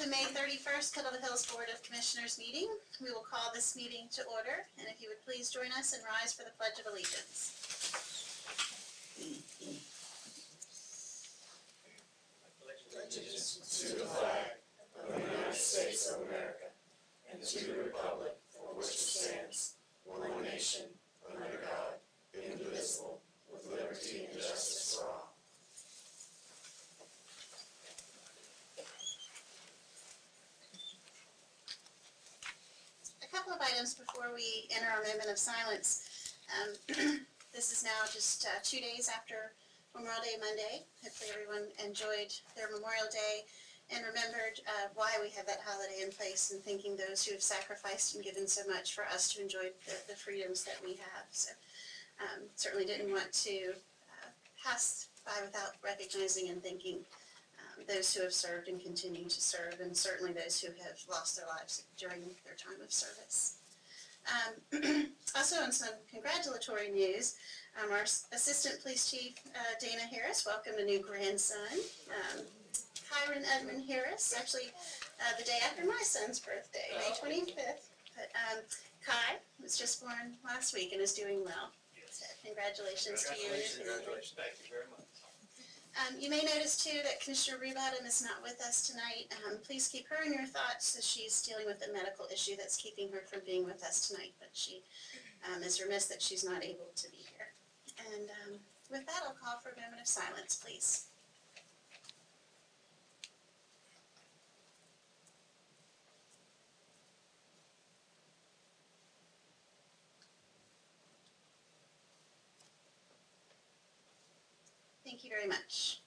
the May 31st Kettle Hills Board of Commissioners meeting. We will call this meeting to order, and if you would please join us and rise for the Pledge of Allegiance. Allegiance to the flag of the United States of America and to the republic for which it stands, one nation, under God, indivisible, with liberty and justice for all. A couple of items before we enter our moment of silence. This is now just 2 days after Memorial Day Monday. Hopefully everyone enjoyed their Memorial Day and remembered why we have that holiday in place, and thanking those who have sacrificed and given so much for us to enjoy the freedoms that we have. So certainly didn't want to pass by without recognizing and thanking those who have served and continue to serve, and certainly those who have lost their lives during their time of service. Also, on some congratulatory news, our Assistant Police Chief, Dana Harris, welcomed a new grandson, Kyron Edmund Harris, actually the day after my son's birthday, May 25th. But Kai was just born last week and is doing well. So congratulations to you and your family. Congratulations. Thank you very much. You may notice too that Commissioner Rubadam is not with us tonight. Please keep her in your thoughts as she's dealing with a medical issue that's keeping her from being with us tonight, but she is remiss that she's not able to be here. And with that, I'll call for a moment of silence, please. Thank you very much.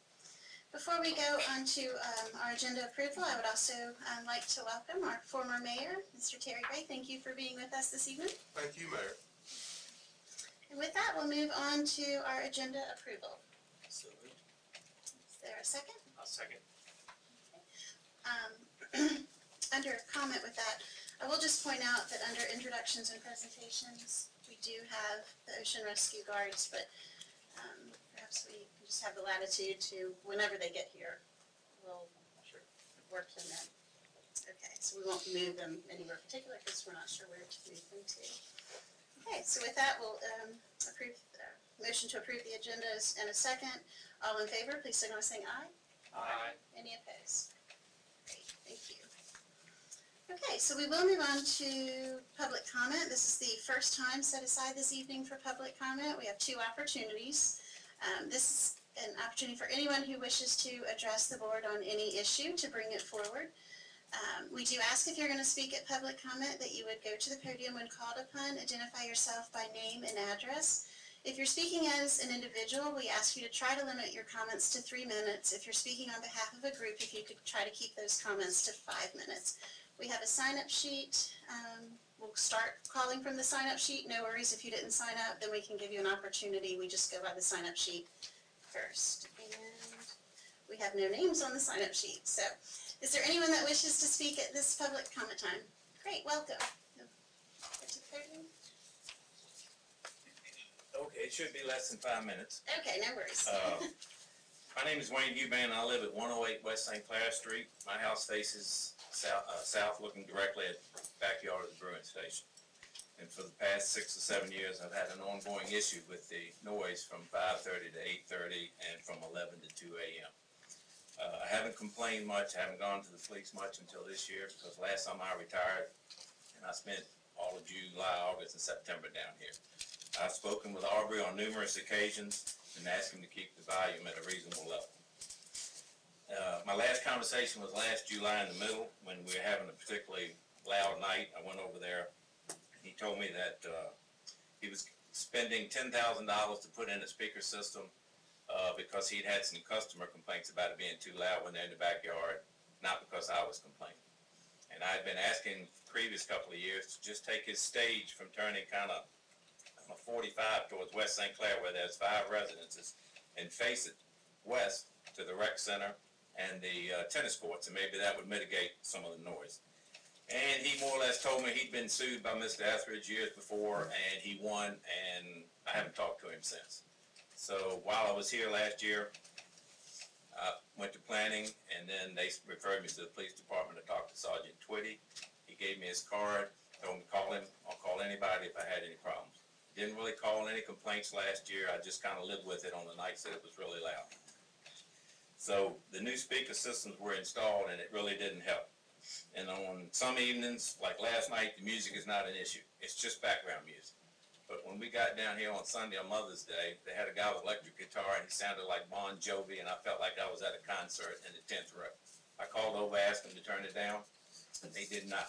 Before we go on to our agenda approval, I would also like to welcome our former mayor, Mr. Terry Gray. Thank you for being with us this evening. Thank you, Mayor. And with that, we'll move on to our agenda approval. So moved. Is there a second? I'll second. Under comment with that, I will just point out that under introductions and presentations, we do have the Ocean Rescue Guards, but perhaps we can just have the latitude to, whenever they get here, we'll work them in. Okay, so we won't move them anywhere particular because we're not sure where to move them to. Okay, so with that, we'll motion to approve the agenda in a second. All in favor, please signal by saying aye. Aye. Any opposed? Great, thank you. Okay, so we will move on to public comment. This is the first time set aside this evening for public comment. We have two opportunities. This is an opportunity for anyone who wishes to address the board on any issue to bring it forward. We do ask, if you're going to speak at public comment, that you would go to the podium when called upon, identify yourself by name and address. If you're speaking as an individual, we ask you to try to limit your comments to 3 minutes. If you're speaking on behalf of a group, if you could try to keep those comments to 5 minutes. We have a sign-up sheet. We'll start calling from the sign-up sheet. No worries if you didn't sign up, then we can give you an opportunity. We just go by the sign-up sheet first. And we have no names on the sign-up sheet. So is there anyone that wishes to speak at this public comment time? Great, welcome. Okay, it should be less than 5 minutes. Okay, no worries. My name is Wayne Eubank. I live at 108 West St. Clair Street. My house faces south, looking directly at the backyard of the Bruin Station. And for the past 6 or 7 years, I've had an ongoing issue with the noise from 5:30 to 8:30 and from 11 to 2 a.m. I haven't complained much. I haven't gone to the police much until this year, because last time I retired, and I spent all of July, August, and September down here. I've spoken with Aubrey on numerous occasions and asked him to keep the volume at a reasonable level. My last conversation was last July in the middle, when we were having a particularly loud night. I went over there. He told me that he was spending $10,000 to put in a speaker system because he'd had some customer complaints about it being too loud when they're in the backyard, not because I was complaining. And I'd been asking the previous couple of years to just take his stage from turning kind of 45 towards West St. Clair, where there's 5 residences, and face it west to the rec center and the tennis courts, and maybe that would mitigate some of the noise. And he more or less told me he'd been sued by Mr. Etheridge years before, and he won, and I haven't talked to him since. So while I was here last year, I went to planning, and then they referred me to the police department to talk to Sergeant Twitty. He gave me his card, told me to call him. I'll call anybody if I had any problems. Didn't really call any complaints last year. I just kind of lived with it on the nights that it was really loud. So the new speaker systems were installed, and it really didn't help. And on some evenings, like last night, the music is not an issue. It's just background music. But when we got down here on Sunday on Mother's Day, they had a guy with electric guitar, and he sounded like Bon Jovi, and I felt like I was at a concert in the 10th row. I called over, asked them to turn it down, and they did not.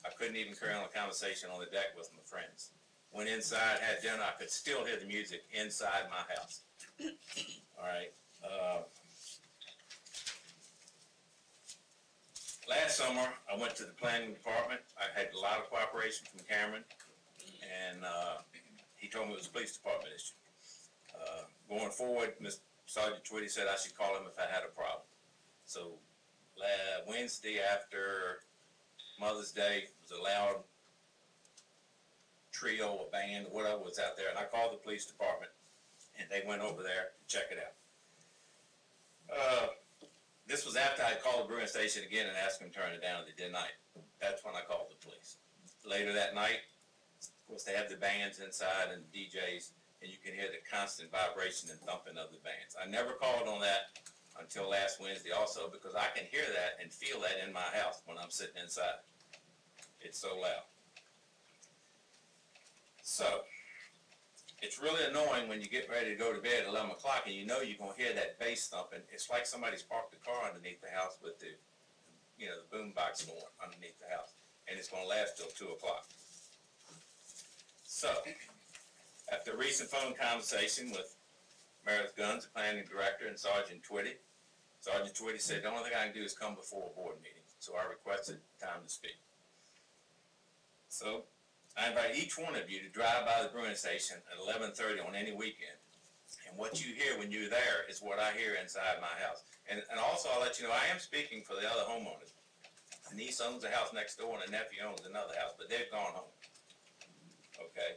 I couldn't even carry on a conversation on the deck with my friends. Went inside, had dinner, I could still hear the music inside my house. All right. Last summer, I went to the planning department. I had a lot of cooperation from Cameron, and he told me it was a police department issue. Going forward, Mr. Sergeant Twitty said I should call him if I had a problem. So Wednesday after Mother's Day was a loud trio, a band, or whatever was out there, and I called the police department, and they went over there to check it out. This was after I called the Bruin station again and asked them to turn it down. They did not. That's when I called the police. Later that night, of course, they have the bands inside and the DJs, and you can hear the constant vibration and thumping of the bands. I never called on that until last Wednesday also, because I can hear that and feel that in my house when I'm sitting inside. It's so loud. So, it's really annoying when you get ready to go to bed at 11 o'clock and you know you're going to hear that bass thumping. It's like somebody's parked the car underneath the house with the, the boom box going underneath the house. And it's going to last till 2 o'clock. So, after a recent phone conversation with Meredith Guns, the planning director, and Sergeant Twitty said the only thing I can do is come before a board meeting. So I requested time to speak. So, I invite each one of you to drive by the Bruin station at 11:30 on any weekend. And what you hear when you're there is what I hear inside my house. And also I'll let you know, I am speaking for the other homeowners. A niece owns a house next door and a nephew owns another house, but they've gone home. Okay?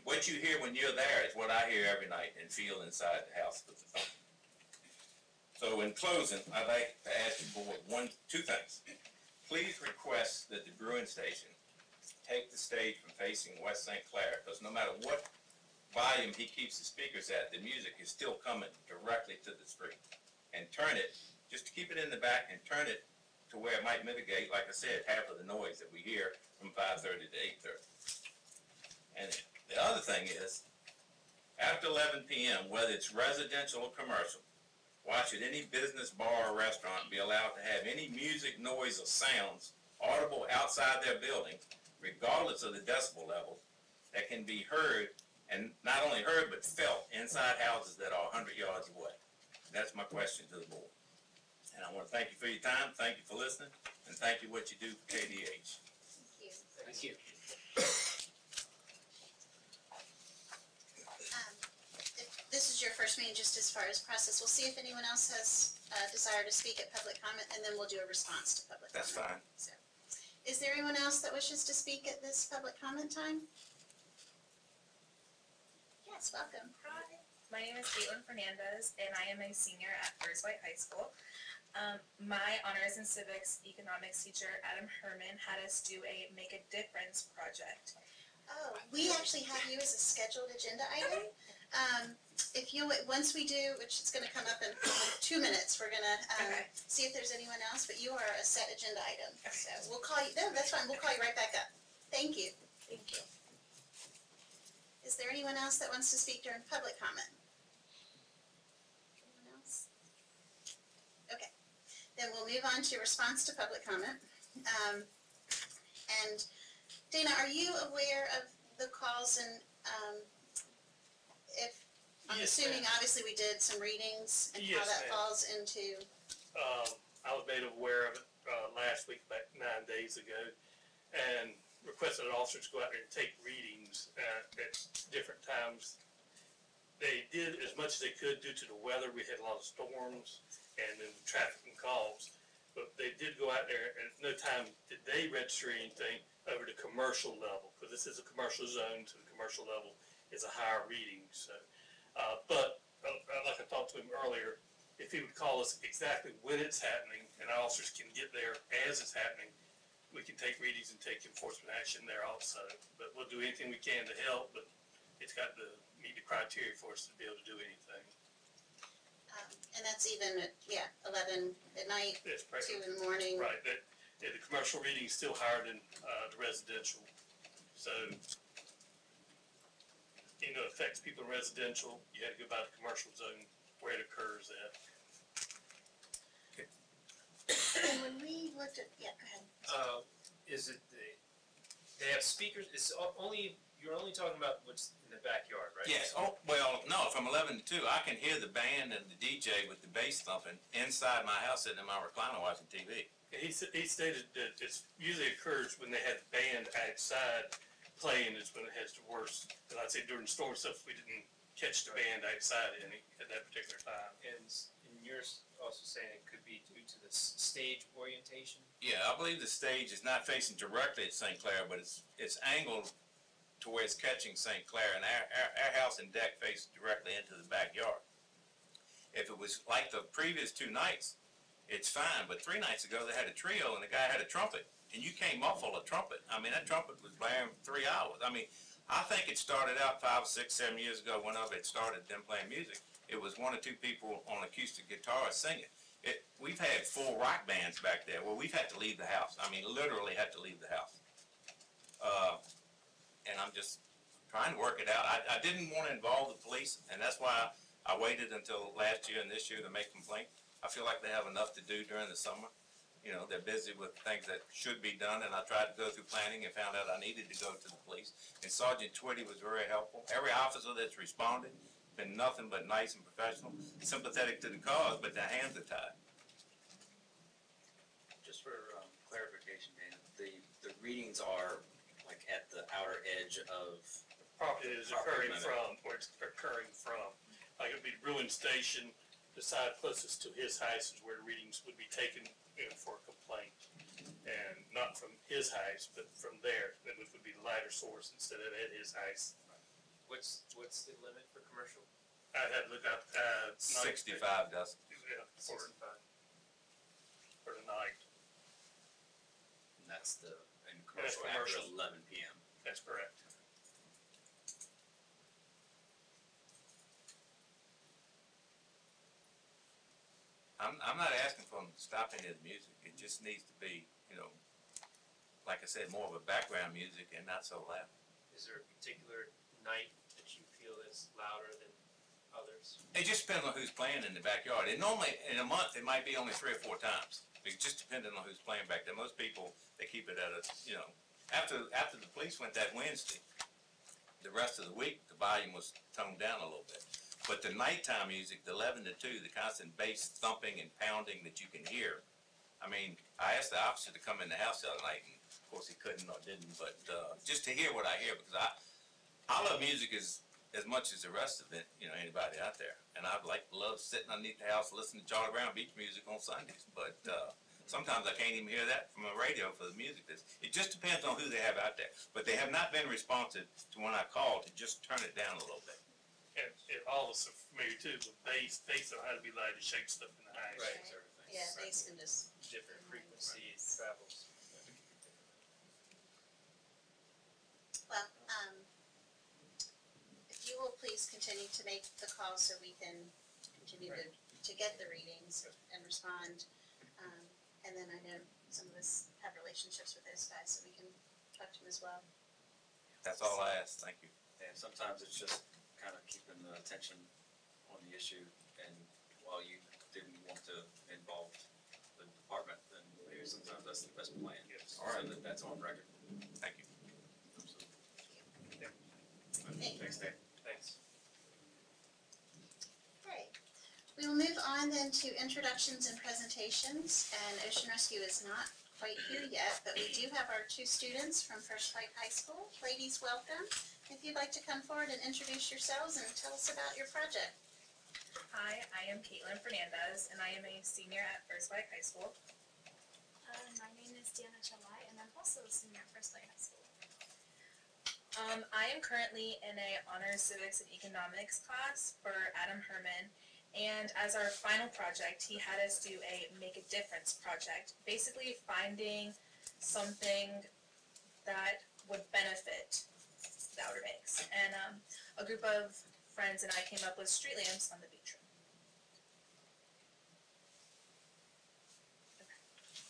What you hear when you're there is what I hear every night and feel inside the house with the phone. So in closing, I'd like to ask the board two things. Please request that the Bruin station take the stage from facing West St. Clair, because no matter what volume he keeps the speakers at, the music is still coming directly to the street. And turn it, just to keep it in the back, and turn it to where it might mitigate, like I said, half of the noise that we hear from 5:30 to 8:30. And the other thing is, after 11 p.m., whether it's residential or commercial, why should any business, bar, or restaurant be allowed to have any music, noise, or sounds audible outside their building, regardless of the decibel level, that can be heard, and not only heard, but felt inside houses that are 100 yards away? That's my question to the board. And I want to thank you for your time, thank you for listening, and thank you for what you do for KDH. Thank you. This is your first meeting just as far as process. We'll see if anyone else has a desire to speak at public comment, and then we'll do a response to public comment. That's fine. So, is there anyone else that wishes to speak at this public comment time? Yes, welcome. Hi, my name is Caitlin Fernandez, and I am a senior at First White High School. My honors in civics economics teacher, Adam Herman, had us do a Make a Difference project. Oh, we actually have you as a scheduled agenda item. If you, once we do, which is going to come up in 2 minutes, we're going to see if there's anyone else, but you are a set agenda item. So we'll call you, no, that's fine, we'll call you right back up. Thank you. Thank you. Is there anyone else that wants to speak during public comment? Anyone else? Okay, then we'll move on to response to public comment. And Dana, are you aware of the calls and if, I'm assuming obviously we did some readings and how that falls into. I was made aware of it last week, about 9 days ago, and requested that officers go out there and take readings at different times. They did as much as they could due to the weather. We had a lot of storms and then traffic and calls, but they did go out there, and at no time did they register anything over the commercial level, because this is a commercial zone, so the commercial level is a higher reading. So, but like I talked to him earlier, if he would call us exactly when it's happening, and our officers can get there as it's happening, we can take readings and take enforcement action there also. But we'll do anything we can to help, but it's got to meet the criteria for us to be able to do anything. And that's even at, 11 at night, It's 2 in the morning. right, that, the commercial reading is still higher than, the residential. So, you know, it affects people in residential, you had to go by the commercial zone where it occurs at. And when we looked at, go ahead. Is it they have speakers? It's only you're only talking about what's in the backyard, right? Yes, oh, well, no, from 11 to 2, I can hear the band and the DJ with the bass thumping inside my house sitting in my recliner watching TV. He stated that it's usually occurs when they have the band outside playing is when it has the worst. And I'd say during storm stuff, we didn't catch the band outside any at that particular time. And you're also saying it could be due to the stage orientation. Yeah, I believe the stage is not facing directly at St. Clair, but it's angled to where it's catching St. Clair, and our house and deck face directly into the backyard. If it was like the previous 2 nights, it's fine, but 3 nights ago they had a trio and the guy had a trumpet, and you came up full of trumpet. I mean, that trumpet was blaring 3 hours. I mean, I think it started out 5, 6, 7 years ago whenever it started them playing music. It was 1 or 2 people on acoustic guitar singing. We've had full rock bands back there where we've had to leave the house. I mean, literally had to leave the house. And I'm just trying to work it out. I didn't want to involve the police, and that's why I waited until last year and this year to make complaint. I feel like they have enough to do during the summer. You know, they're busy with things that should be done, and I tried to go through planning and found out I needed to go to the police. And Sergeant Twitty was very helpful. Every officer that's responded been nothing but nice and professional, sympathetic to the cause, but their hands are tied. Just for clarification, Dan, the readings are like at the outer edge of Property is Property occurring limit. from, where it's occurring from. Like it'd be Ruin Station, the side closest to his house is where the readings would be taken, you know, for a complaint. And not from his house, but from there, that would be the lighter source instead of at his house. What's the limit for commercial? I'd have to look up, 65 does. Yeah, for the night, and that's the in That's commercial after commercial. 11 p.m. that's correct. I'm not asking for them to stop any of the music. It just needs to be, you know, like I said, more of a background music and not so loud. Is there a particular night that you feel is louder than others? It just depends on who's playing in the backyard. And normally, in a month, it might be only 3 or 4 times. It's just depending on who's playing back there. Most people, they keep it at a, you know, after the police went that Wednesday, the rest of the week, the volume was toned down a little bit. But the nighttime music, the 11 to 2, the constant bass thumping and pounding that you can hear. I mean, I asked the officer to come in the house the other night, and of course he couldn't or didn't, but just to hear what I hear, because I love music as much as the rest of it, you know, anybody out there. And I'd love sitting underneath the house listening to Charlie Brown beach music on Sundays, but sometimes I can't even hear that from a radio for the music. It just depends on who they have out there. But they have not been responsive to when I called to just turn it down a little bit. And all of us are familiar too, with bass don't have to be loud to shake stuff in the house. Right, everything. Yeah, bass can just, Different frequencies, travels. well, if you will please continue to make the call so we can continue to get the readings and respond. And then I know some of us have relationships with those guys, so we can talk to them as well. That's all I ask. Thank you. And sometimes it's just kind of keeping the attention on the issue, and while you didn't want to involve the department, then maybe sometimes that's the best plan. Yes. All right, that's on record. Thank you. Thank you. Thanks, Dan. Thanks. Right. We will move on then to introductions and presentations, and Ocean Rescue is not quite here yet, but we do have our 2 students from First Flight High School. Ladies, welcome. If you'd like to come forward and introduce yourselves and tell us about your project. Hi, I am Caitlin Fernandez, and I am a senior at First Light High School. My name is Diana Chalai, and I'm also a senior at First Light High School. I am currently in a honors civics and economics class for Adam Herman, and as our final project, he had us do a make a difference project, basically finding something that would benefit the Outer Banks. And a group of friends and I came up with street lamps on the beach road.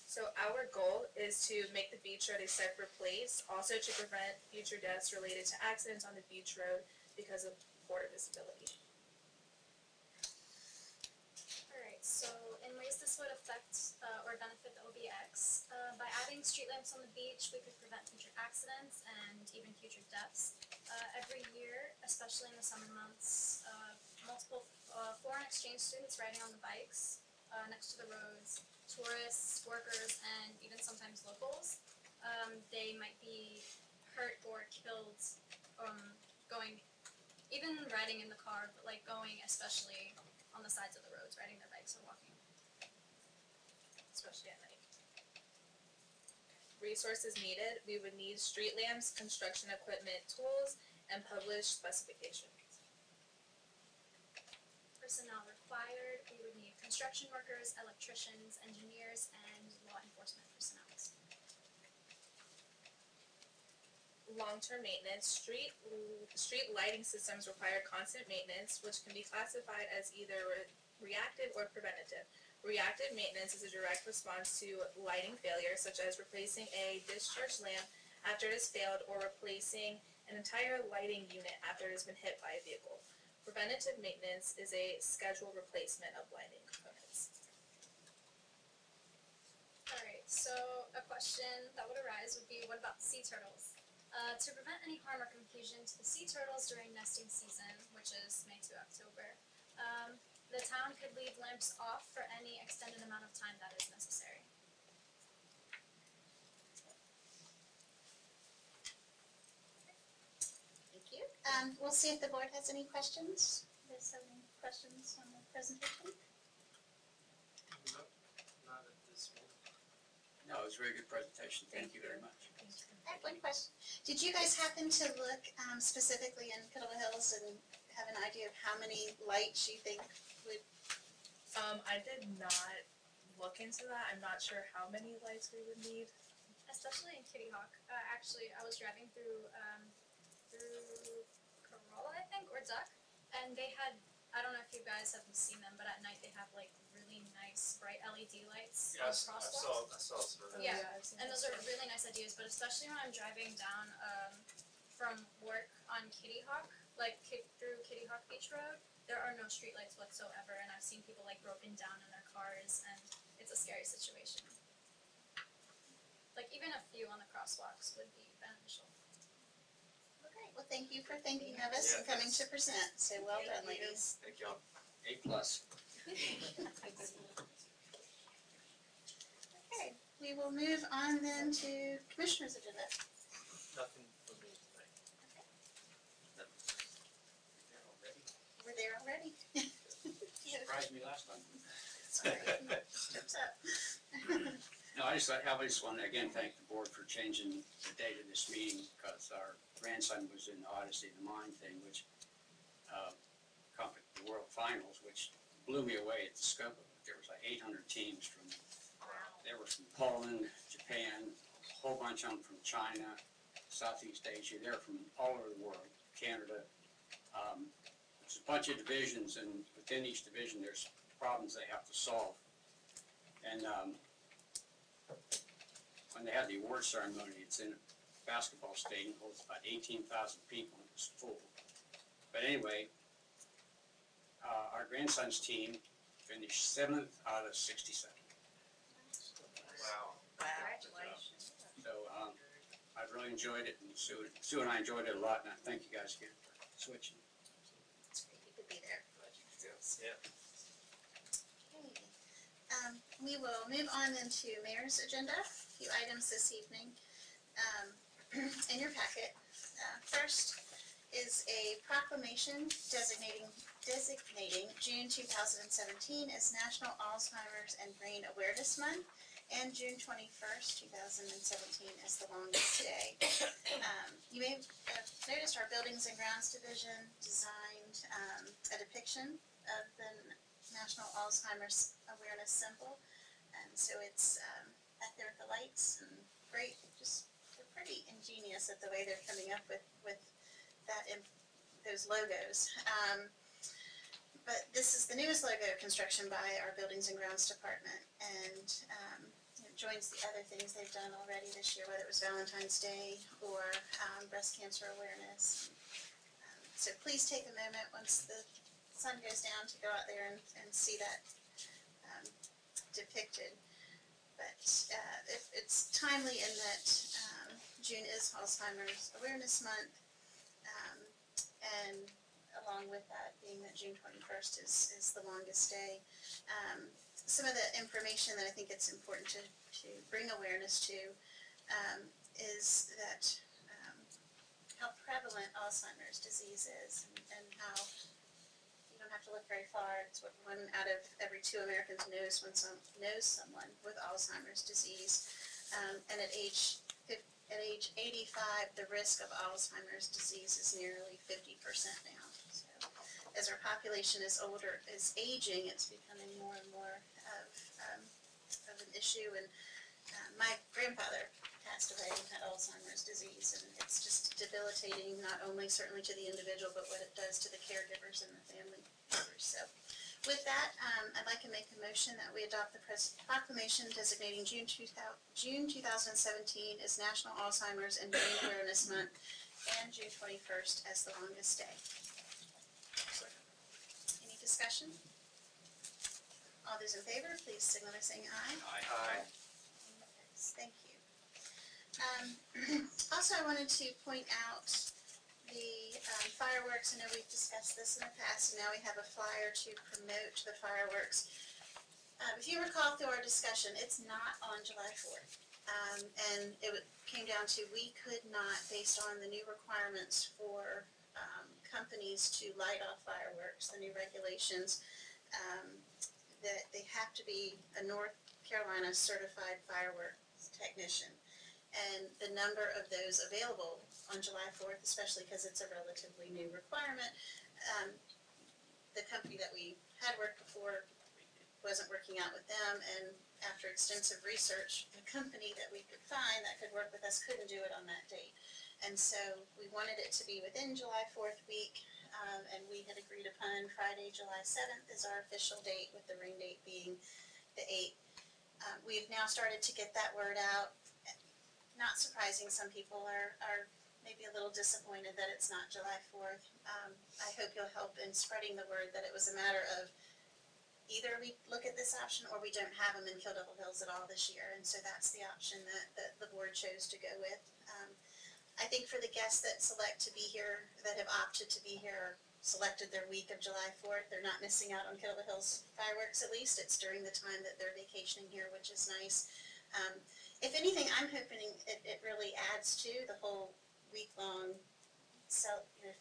So our goal is to make the beach road a safer place, also to prevent future deaths related to accidents on the beach road because of poor visibility. Alright, so in ways this would affect or benefit the OBX, by adding street lamps on the beach, we could prevent future accidents and even future deaths. Every year, especially in the summer months, multiple foreign exchange students riding on the bikes next to the roads, tourists, workers, and even sometimes locals, they might be hurt or killed going, even riding in the car, but like going especially on the sides of the roads, riding their bikes or walking. Especially at night. Resources needed, we would need street lamps, construction equipment, tools, and published specifications. Personnel required, we would need construction workers, electricians, engineers, and law enforcement personnel. Long-term maintenance, street lighting systems require constant maintenance, which can be classified as either reactive or preventative. Reactive maintenance is a direct response to lighting failure, such as replacing a discharge lamp after it has failed or replacing an entire lighting unit after it has been hit by a vehicle. Preventative maintenance is a scheduled replacement of lighting components. Alright, so a question that would arise would be, what about sea turtles? To prevent any harm or confusion to the sea turtles during nesting season, which is May to October, the town could leave lamps off for any extended amount of time that is necessary. Thank you. We'll see if the board has any questions. Does have any questions on the presentation? Not at this moment. No, it was a very good presentation. Thank you very much. I have one question. Did you guys happen to look specifically in Kittle Hills and have an idea of how many lights you think would? I did not look into that. I'm not sure how many lights we would need. Especially in Kitty Hawk. Actually, I was driving through Corolla, I think, or Duck, and they had, I don't know if you guys have seen them, but at night they have like really nice bright LED lights on Yes, I crosswalks. saw some of that. Yeah, I've seen And that. those are really nice ideas, but especially when I'm driving down from work on Kitty Hawk, like through Kitty Hawk Beach Road, there are no streetlights whatsoever, and I've seen people like broken down in their cars, and it's a scary situation. Like even a few on the crosswalks would be beneficial. Okay, well, thank you for thinking of us and coming to present. So well done, ladies. Thank y'all. A+. Okay, we will move on then to Commissioner's agenda. Nothing for me tonight. We're there already. Surprised me last time. Sorry, steps up. No, I just want to again thank the board for changing the date of this meeting because our grandson was in the Odyssey of the Mind thing, which accompanied the World Finals, which blew me away at the scope of it. There was like 800 teams from, they were from Poland, Japan, a whole bunch of them from China, Southeast Asia. They're from all over the world, Canada. There's a bunch of divisions, and within each division, there's problems they have to solve. And when they had the award ceremony, it's in a basketball stadium, holds about 18,000 people, and it's full. But anyway, our grandson's team finished 7th out of 67. Wow. Congratulations. So I've really enjoyed it, and Sue and I enjoyed it a lot, and I thank you guys again for switching. It's great you could be there. Yeah. Okay. We will move on then to Mayor's agenda, a few items this evening in your packet. First is a proclamation designating June 2017 as National Alzheimer's and Brain Awareness Month, and June 21st, 2017 as the longest day. You may have noticed our Buildings and Grounds Division designed a depiction of the National Alzheimer's Awareness Symbol. And so it's back there with the lights and great, just they're pretty ingenious at the way they're coming up with that those logos. But this is the newest logo construction by our Buildings and Grounds Department, and it joins the other things they've done already this year, whether it was Valentine's Day or breast cancer awareness. So please take a moment once the sun goes down to go out there and see that depicted. But it's timely in that June is Alzheimer's Awareness Month, and along with that being that June 21st is the longest day. Some of the information that I think it's important to bring awareness to is that how prevalent Alzheimer's disease is, and how you don't have to look very far. It's what 1 out of every 2 Americans knows someone with Alzheimer's disease, and at age 85, the risk of Alzheimer's disease is nearly 50% now. So, as our population is aging, it's becoming more and more of an issue. And my grandfather passed away and had Alzheimer's disease, and it's just debilitating, not only certainly to the individual, but what it does to the caregivers and the family members. So, with that, I'd like to make a motion that we adopt the proclamation designating June 2017 as National Alzheimer's and Brain Awareness Month, and June 21st as the longest day. Any discussion? All those in favor, please signal by saying aye. Aye. Thank you. Also, I wanted to point out the fireworks. I know we've discussed this in the past, and now we have a flyer to promote the fireworks. If you recall through our discussion, it's not on July 4th. And it came down to we could not, based on the new requirements for companies to light off fireworks, the new regulations, that they have to be a North Carolina certified fireworks technician. And the number of those available on July 4th, especially because it's a relatively new requirement, the company that we had worked before wasn't working out with them, and after extensive research, the company that we could find that could work with us couldn't do it on that date. And so we wanted it to be within July 4th week, and we had agreed upon Friday, July 7th as our official date, with the rain date being the 8th. We've now started to get that word out. Not surprising, some people are maybe a little disappointed that it's not July 4th. I hope you'll help in spreading the word that it was a matter of either we look at this option or we don't have them in Kill Devil Hills at all this year, and so that's the option that the board chose to go with. I think for the guests that select to be here, that have opted to be here, selected their week of July 4th, they're not missing out on Kill Devil Hills fireworks. At least it's during the time that they're vacationing here, which is nice. If anything, I'm hoping it really adds to the whole week-long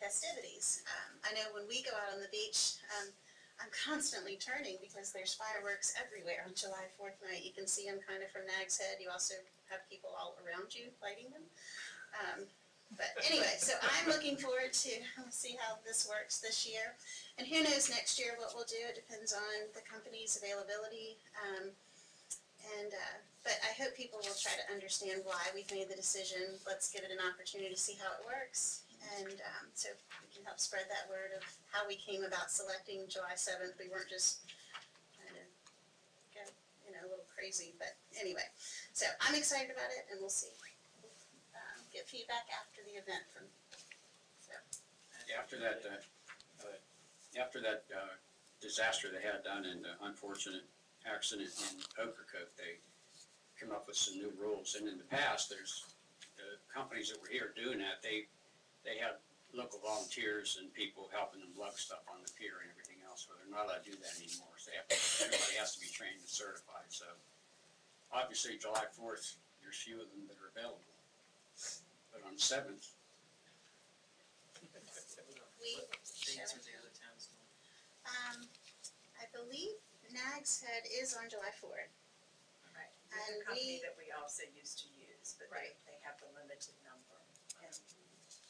festivities. I know when we go out on the beach, I'm constantly turning because there's fireworks everywhere on July 4th night. You can see them kind of from Nag's Head. You also have people all around you lighting them. But anyway, so I'm looking forward to see how this works this year. And who knows next year what we'll do. It depends on the company's availability. But I hope people will try to understand why we've made the decision. Let's give it an opportunity to see how it works. And so we can help spread that word of how we came about selecting July 7th. We weren't just trying to go, a little crazy. But anyway, so I'm excited about it, and we'll see. Get feedback after the event from. So. After that disaster they had down in the unfortunate accident in Ocracoke, they came up with some new rules. And in the past, there's the companies that were here doing that. They had local volunteers and people helping them lug stuff on the pier and everything else. Well, they're not allowed to do that anymore. So everybody has to be trained and certified. So obviously, July 4th, there's few of them that are available. But on the 7th, Things are the other towns doing. I believe Nag's Head is on July 4th. And The company we, that we also used to use, but Right. they have the limited number. And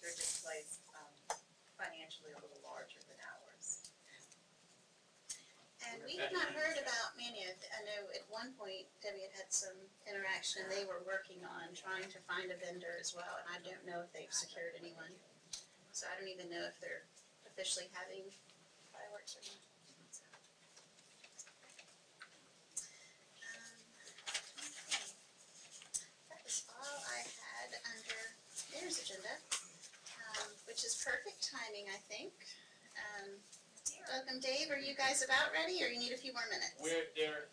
their display's, financially a little larger than ours. and we had not heard about Mania. I know at one point Debbie had some interaction, they were working on trying to find a vendor as well, and I don't know if they've secured anyone. So I don't even know if they're officially having fireworks or not. So, okay. That was all I had under mayor's agenda, which is perfect timing, I think. Welcome, Dave. Are you guys about ready, or you need a few more minutes? They're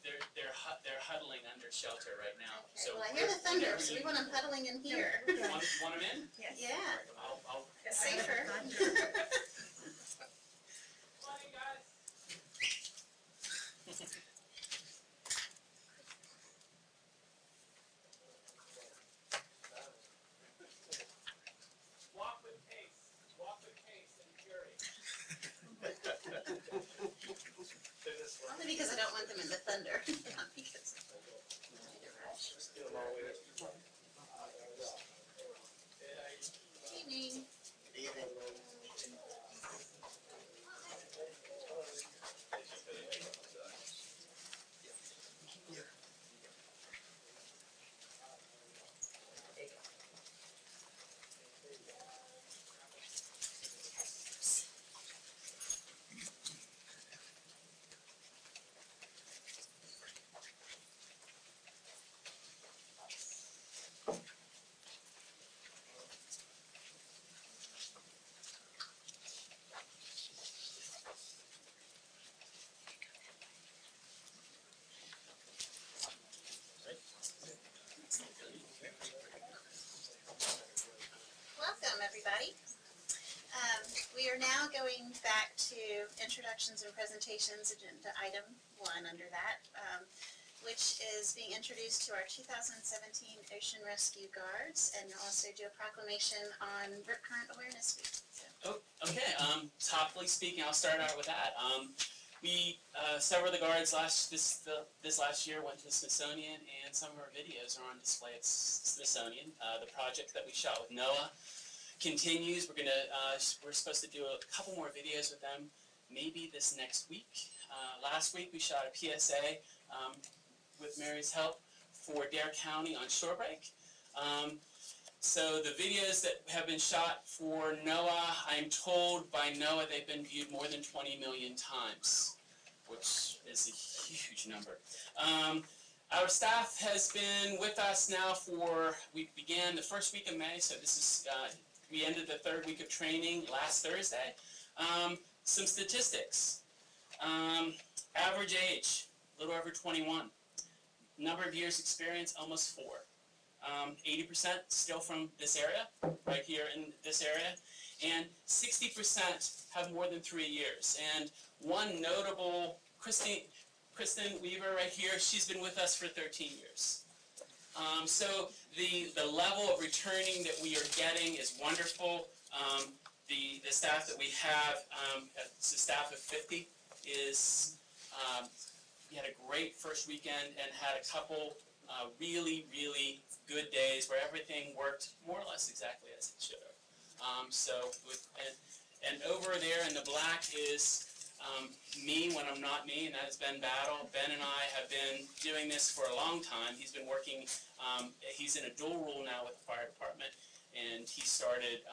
huddling under shelter right now. Okay, So well, I hear the thunder, whenever so we you- want them huddling in here. Want them in? Yes. Yeah, I'll. safer. Walk with pace. Walk with pace and fury. Only because I don't want them in the thunder, not because. Evening. Welcome, everybody. We are now going back to introductions and presentations, agenda item 1 under that, which is being introduced to our 2017 Ocean Rescue Guards, and also do a proclamation on Rip Current Awareness Week. So, Okay, topically speaking, I'll start out with that. Several of the guards this last year went to the Smithsonian, and some of our videos are on display at Smithsonian. The project that we shot with NOAA continues. We're supposed to do a couple more videos with them, maybe this next week. Last week we shot a PSA with Mary's help for Dare County on shore break. So the videos that have been shot for NOAA, I'm told by NOAA they've been viewed more than 20 million times, which is a huge number. Our staff has been with us now we began the first week of May, so this is, we ended the 3rd week of training last Thursday. Some statistics. Average age, a little over 21. Number of years experience, almost 4. 80% still from this area, right here in this area, and 60% have more than 3 years. And one notable, Kristen Weaver right here, she's been with us for 13 years. So the level of returning that we are getting is wonderful. The staff that we have, it's a staff of 50, we had a great first weekend and had a couple really, really good days where everything worked more or less exactly as it should have. And over there in the black is me when I'm not me, and that is Ben Battle. Ben and I have been doing this for a long time. He's been working, he's in a dual role now with the fire department, and he started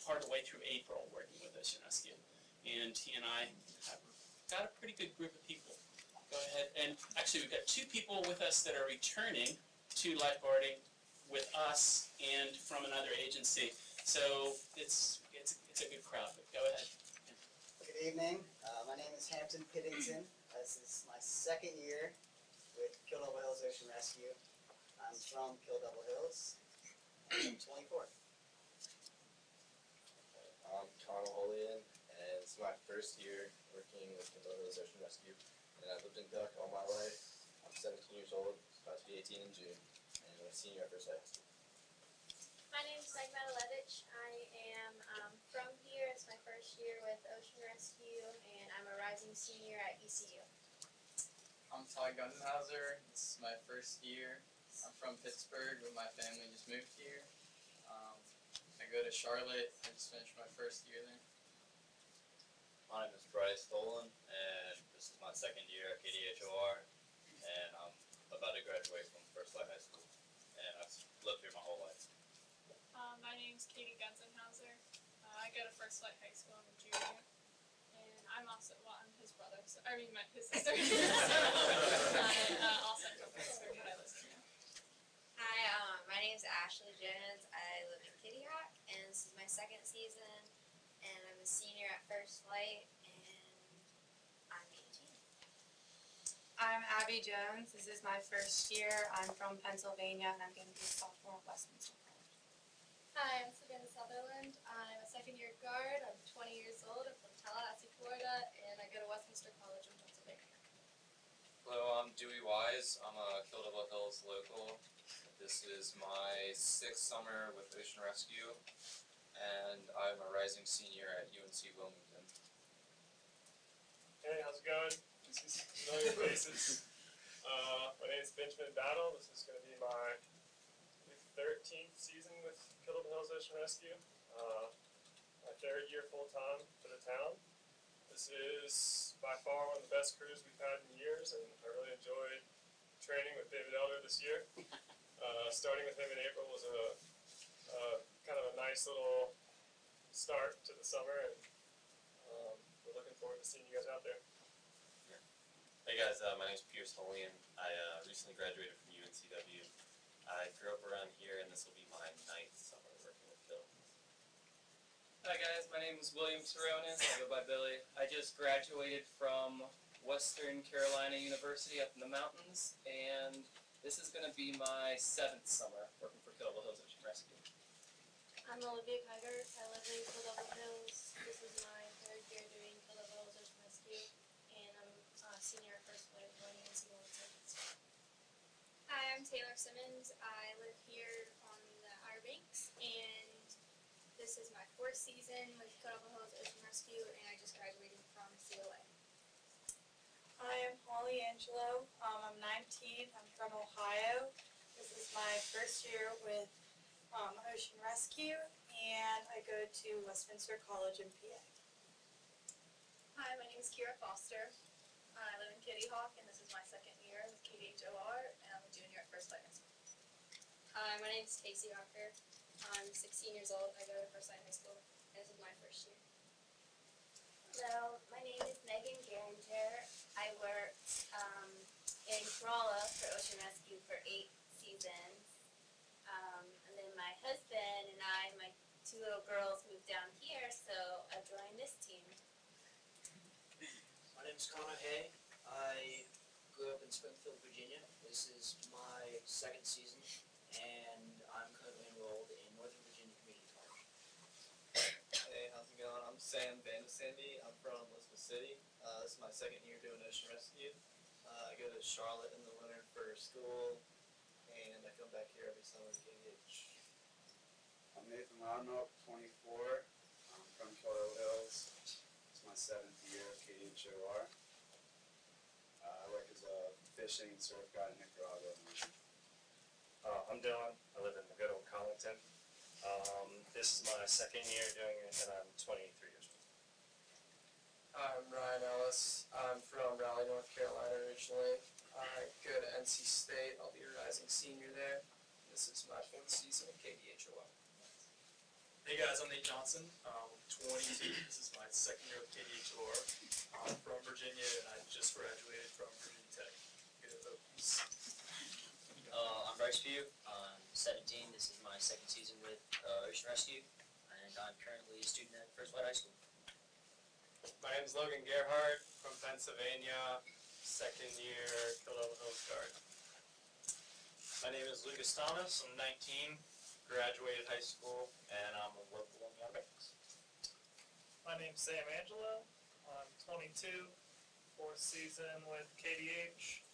part of the way through April working with Ocean Rescue. And he and I have got a pretty good group of people. Go ahead, and actually we've got 2 people with us that are returning to lifeguarding with us and from another agency. So it's a good crowd, but go ahead. Good evening. My name is Hampton Piddington. This is my 2nd year with Kill Double Hills Ocean Rescue. I'm from Kill Double Hills. I'm 24. I'm Connell Holian, and it's my first year working with Kill Double Hills Ocean Rescue. And I've lived in Duck all my life. I'm 17 years old, about to be 18 in June, and I'm a senior at First Light High School. My name is Meg Matalevich. I am from here. It's my first year with Ocean Rescue, and I'm a rising senior at ECU. I'm Todd Gundenhauser. It's my first year I'm from Pittsburgh, but my family just moved here. I go to Charlotte. I just finished my first year there. My name is Bryce Dolan, and this is my second year at KDHOR, and I'm about to graduate from First Light High School, and I've lived here my whole life. My name's Katie Gunzenhauser. I go to First Light High School. I'm a junior, and I'm also I'm his brother. So his sister. I also from Pittsburgh, but I live here now. Hi, my name's Ashley Jones. I live in Kitty Hawk, and this is my second season. And I'm a senior at First Light, and I'm 18. I'm Abby Jones. This is my first year. I'm from Pennsylvania, and I'm going to be a sophomore at Westminster College. Hi, I'm Savannah Sutherland. I'm a second-year guard. I'm 20 years old. I'm from Tallahassee, Florida, and I go to Westminster College in Pennsylvania. Hello, I'm Dewey Wise. I'm a Kill Devil Hills local. This is my 6th summer with Ocean Rescue, and I'm a rising senior at UNC Wilmington. Hey, how's it going? This is Familiar Faces. My name is Benjamin Battle. This is going to be my 13th season with Kill Devil Hills Ocean Rescue. My 3rd year full-time for the town. This is by far one of the best crews we've had in years, and I really enjoyed training with David Elder this year. Starting with him in April was a kind of a nice little start to the summer, and we're looking forward to seeing you guys out there. Hey guys, my name's Pierce Holian. I recently graduated from UNCW. I grew up around here, and this will be my 9th summer working with Kill. Hi guys, my name is William Saronis. I go by Billy. I just graduated from Western Carolina University up in the mountains, and this is going to be my 7th summer working for Kill Devil Hills Ocean Rescue. I'm Olivia Kiger. I live in Kill Devil Hills. This is my 3rd year doing Kill Devil Hills Ocean Rescue, and I'm a senior at First Light going into Wilmington. Hi, I'm Taylor Simmons. I live here on the Outer Banks, and this is my 4th season with Kill Devil Hills Ocean Rescue, and I just graduated from COA. I am Holly Angelo. I'm 19. I'm from Ohio. This is my first year with Ocean Rescue, and I go to Westminster College in PA. Hi, my name is Kira Foster. I live in Kitty Hawk, and this is my 2nd year with KDHOR, and I'm a junior at First Light High School. Hi, my name is Casey Rocker. I'm 16 years old. I go to First Light High School, and this is my first year. Hello, my name is Megan Geringer. I worked in Corolla for Ocean Rescue for 8 seasons. And then my husband and I, my 2 little girls, moved down here, so I joined this team. My name is Connor Hay. I grew up in Springfield, Virginia. This is my 2nd season, and I'm currently enrolled in Northern Virginia Community College. Hey, how's it going? I'm Sam Vandesandy. I'm from Elizabeth City. This is my 2nd year doing Ocean Rescue. I go to Charlotte in the winter for school, and I come back here every summer to KDH. I'm Nathan Loudnope, 24. I'm from Kill Devil Hills. It's my 7th year of KDHOR. I work as a fishing and surf guide in Nicaragua. I'm Dylan. I live in the good old Collington. This is my 2nd year doing it, and I'm 23 years old. I'm Ryan Ellis. I'm from Raleigh, North Carolina originally. I go to NC State. I'll be a rising senior there. This is my 4th season at KDHOR. Hey guys, I'm Nate Johnson. I'm 22. This is my 2nd year with KDHOR. I'm from Virginia, and I just graduated from Virginia Tech. Go Hokies. I'm Bryce Pugh. I'm 17. This is my 2nd season with Ocean Rescue, and I'm currently a student at First Light High School. My name is Logan Gerhardt from Pennsylvania, 2nd year Kill Devil Hills Guard. My name is Lucas Thomas. I'm 19, graduated high school, and I'm a local on the Outer Banks. My name's Sam Angelo. I'm 22, 4th season with KDH.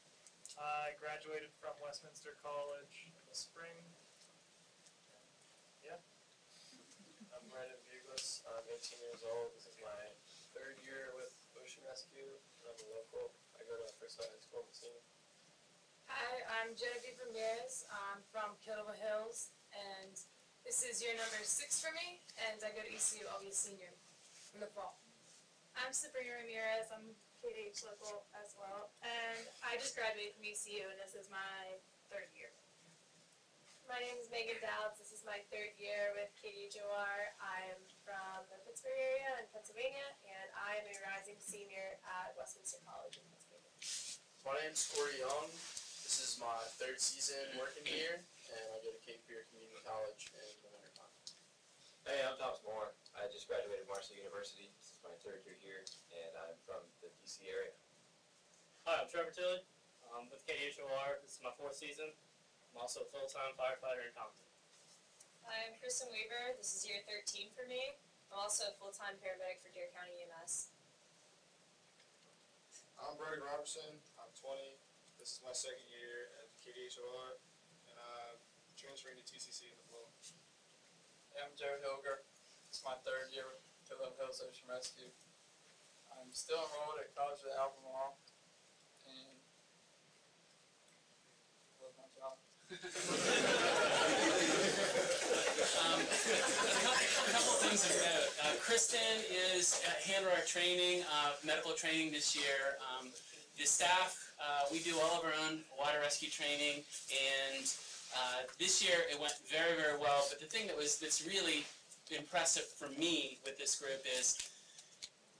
I graduated from Westminster College in the spring. Yeah. I'm Brandon Bugles. I'm 18 years old. This is my 3rd year with Ocean Rescue. I'm a local. I go to First Light High School. Hi, Hi, I'm Genevieve Ramirez. I'm from Kildover Hills, and this is year number 6 for me, and I go to ECU. I'll be a senior in the fall. I'm Sabrina Ramirez. I'm KDH local as well, and I just graduated from ECU, and this is my 3rd year. My name is Megan Dowds. This is my 3rd year with KDHOR. I'm from the Pittsburgh area in Pennsylvania, and I am a rising senior at Westminster College in Pennsylvania. My name's Corey Young. This is my 3rd season working here, and I go to Cape Fear Community College in the wintertime. Hey, I'm Thomas Moore. I just graduated from Marshall University. This is my 3rd year here, and I'm from the DC area. Hi, I'm Trevor Tilley. I'm with KDHOR. This is my 4th season. I'm also a full-time firefighter in Compton. I'm Kristen Weaver. This is year 13 for me. I'm also a full-time paramedic for Dare County EMS. I'm Brody Robertson. I'm 20. This is my 2nd year at KDHOR, and I'm transferring to TCC in the fall. Hey, I'm Joe Hilger. It's my 3rd year with Kildover Hills Ocean Rescue. I'm still enrolled at College of Albemarle, and I love my job. A couple things of note. Kristen is handling our training, medical training this year. The staff, we do all of our own water rescue training, and this year it went very, very well. But the thing that's really impressive for me with this group is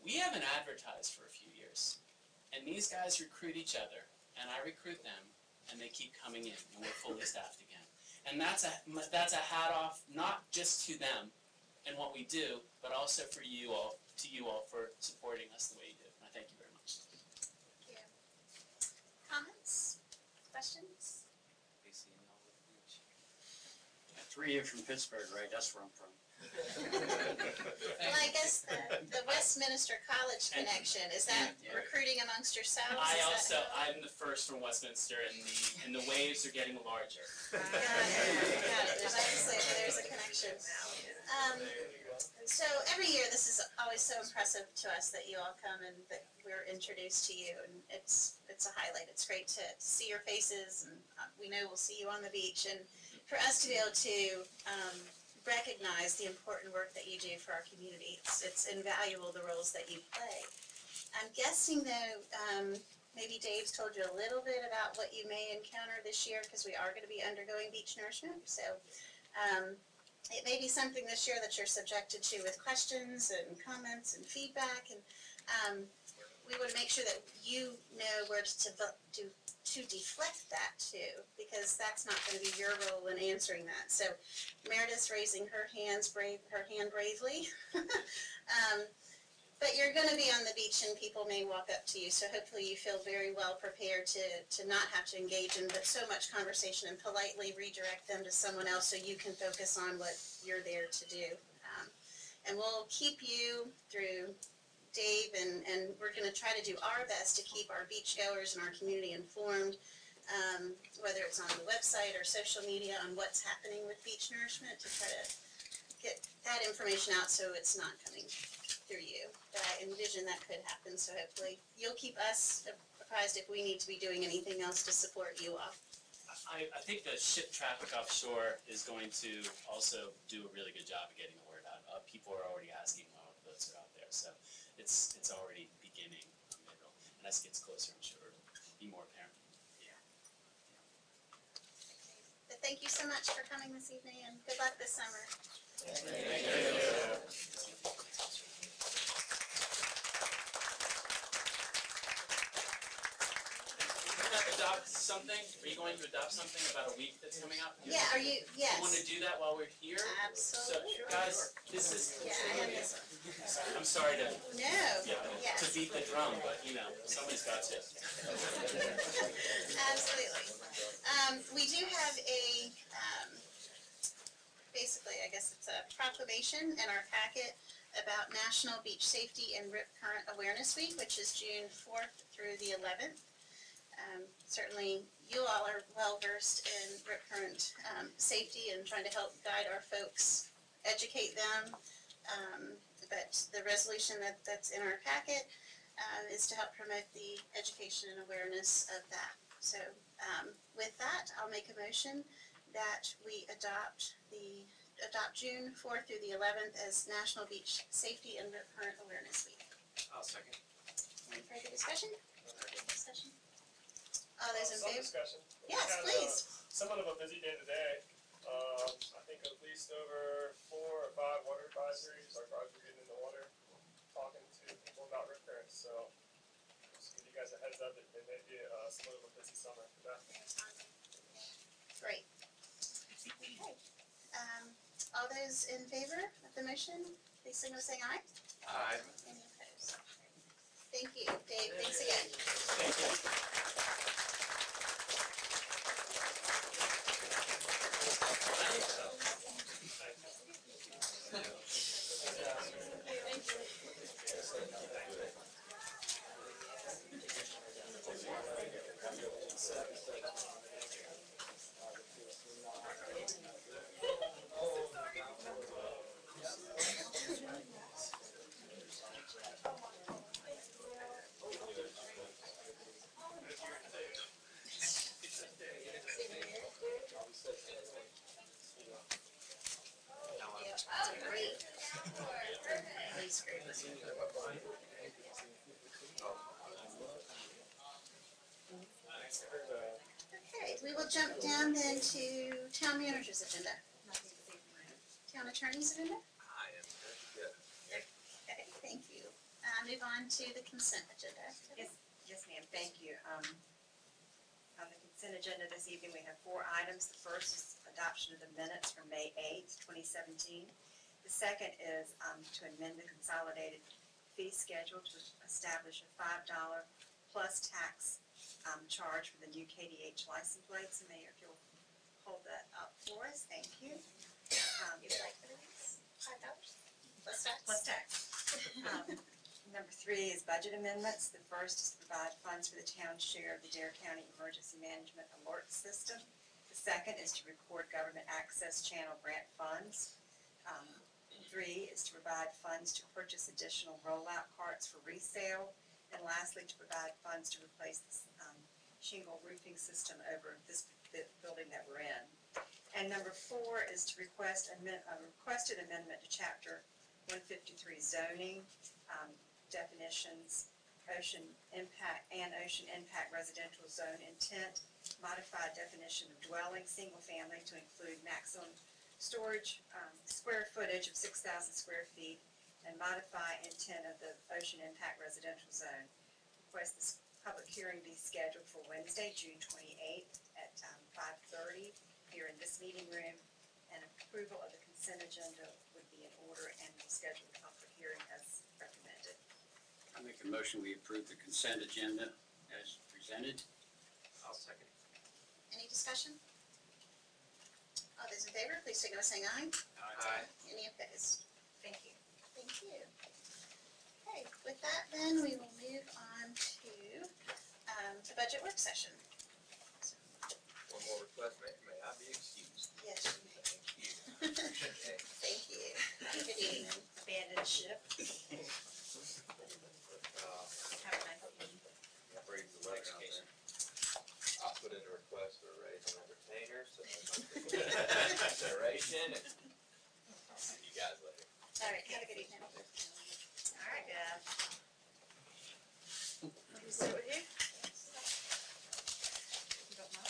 we haven't advertised for a few years, and these guys recruit each other, and I recruit them, and they keep coming in, and we're fully staffed again. And that's a hat off, not just to them and what we do, but also for you all, for supporting us the way you do. And I thank you very much. Thank you. Comments? Questions? 3 years from Pittsburgh, right? That's where I'm from. Well, I guess the Westminster College connection, is that recruiting amongst yourselves? I'm the first from Westminster, and the waves are getting larger. Got it. Obviously, there's a connection. So every year, this is always so impressive to us that you all come and that we're introduced to you, and it's a highlight. It's great to see your faces, and we know we'll see you on the beach, and for us to be able to recognize the important work that you do for our community. It's invaluable, the roles that you play. I'm guessing though, maybe Dave's told you a little bit about what you may encounter this year, because we are going to be undergoing beach nourishment. So it may be something this year that you're subjected to with questions and comments and feedback, and we want to make sure that you know where to deflect that to, because that's not going to be your role in answering that. So Meredith's raising her hand bravely. But you're going to be on the beach and people may walk up to you, so hopefully you feel very well prepared to not have to engage in but so much conversation, and politely redirect them to someone else so you can focus on what you're there to do. And we'll keep you through Dave, and we're going to try to do our best to keep our beachgoers and our community informed, whether it's on the website or social media, on what's happening with beach nourishment, to try to get that information out so it's not coming through you. But I envision that could happen, so hopefully you'll keep us apprised if we need to be doing anything else to support you all. I think the ship traffic offshore is going to also do a really good job of getting the word out. People are already asking when all the boats are out there, so it's already beginning. And as it gets closer, I'm sure it'll be more apparent. But thank you so much for coming this evening, and good luck this summer. Thank you. Adopt something? Are you going to adopt something about a week that's coming up? Yeah, are you? Yes. You want to do that while we're here? Absolutely. So, guys, this is. Yeah, I have this one. I'm sorry to. No. Yeah, to beat the drum, but somebody's got to. Absolutely. We do have a, basically, I guess it's a proclamation in our packet about National Beach Safety and Rip Current Awareness Week, which is June 4th through the 11th. Certainly, you all are well versed in rip current safety and trying to help guide our folks, educate them. But the resolution that's in our packet is to help promote the education and awareness of that. So With that, I'll make a motion that we adopt June 4th through the 11th as National Beach Safety and Current Awareness Week. I'll second. Any further discussion? All those in Some favor? discussion. We Yes, had, please. Somewhat of a busy day today. I think at least over 4 or 5 water advisories. Our guards were getting in the water, talking to people about rip currents. So just give you guys a heads up. It may be somewhat of a busy summer for that. Great. Okay. All those in favor of the motion, please signal by saying aye. Aye. Any opposed? Thank you, Dave. Thanks again. Thank you. Okay, we will jump down then to town manager's agenda. Town attorney's agenda? I am good. Okay, thank you. Move on to the consent agenda. Yes, ma'am, thank you. On the consent agenda this evening, we have 4 items. The first is adoption of the minutes from May 8th, 2017. The second is to amend the consolidated fee schedule to establish a $5 plus tax charge for the new KDH license plates. And Mayor, if you'll hold that up for us, thank you. You'd like to release $5 plus tax? Plus tax. Number 3 is budget amendments. The first is to provide funds for the town's share of the Dare County Emergency Management Alert System. The second is to record government access channel grant funds. 3 is to provide funds to purchase additional rollout carts for resale. And lastly, to provide funds to replace the shingle roofing system over the building that we're in. And number 4 is to request a requested amendment to Chapter 153 zoning, definitions, ocean impact residential zone intent, modified definition of dwelling, single family to include maximum storage square footage of 6,000 square feet, and modify intent of the ocean impact residential zone. Request this public hearing be scheduled for Wednesday, June 28th at 5:30 here in this meeting room, and approval of the consent agenda would be in order, and we'll schedule the public hearing as recommended. I make a motion, we approve the consent agenda as presented. I'll second. Any discussion? All those in favor, please signal by saying aye. Aye. Any opposed? Thank you. Thank you. Okay, with that then, we will move on to the budget work session. One more request, may I be excused? Yes, you may. Thank you. Okay. Thank you. Good evening. Abandoned ship. Have a nice evening. Brings the weather out there. I'll put in a request for a raise on the retainer, so consideration, and I'll see you guys later. All right, have a good evening. All right, guys. Can we sit with you? You don't mind?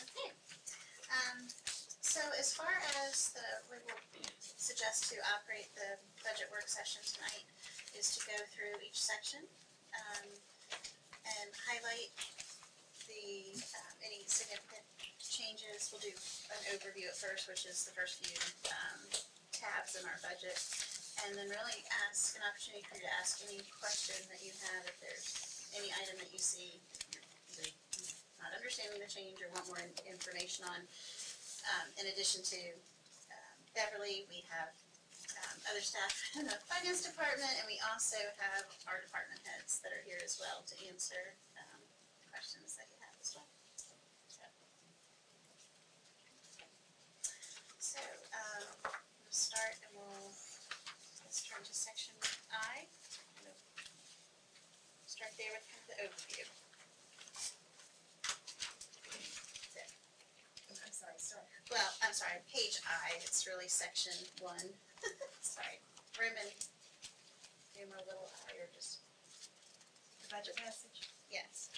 Okay. So as far as we will suggest to operate the budget work session tonight is to go through each section and highlight the any significant changes. We'll do an overview at first, which is the first few tabs in our budget, and then really ask an opportunity for you to ask any question that you have. If there's any item that you see you're either not understanding the change or want more information on. In addition to Beverly, we have other staff in the finance department, and we also have our department heads that are here as well to answer questions that you have as well. So we'll start and let's turn to section I. Start there with kind of the overview. Well, I'm sorry, page I, it's really section 1. Sorry, Roman numeral I, or just The budget message. yes.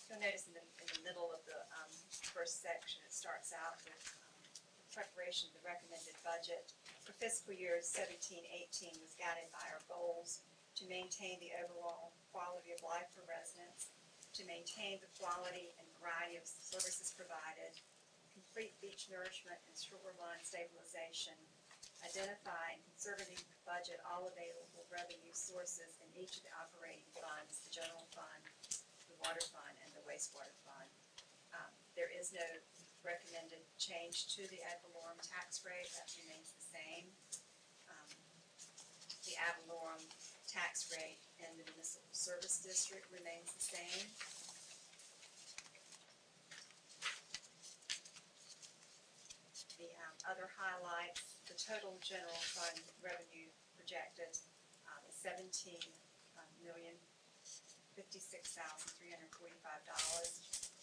You'll notice in the middle of the first section, it starts out with preparation of the recommended budget for fiscal year 17-18 was guided by our goals to maintain the overall quality of life for residents, to maintain the quality and variety of services provided, complete beach nourishment and shoreline stabilization, identify and conservatively budget all available revenue sources in each of the operating funds, the general fund, the water fund, and the wastewater fund. There is no recommended change to the ad valorem tax rate. That remains the same. The ad valorem tax rate in the municipal service district remains the same. The other highlights, the total general fund revenue projected is $17,056,345.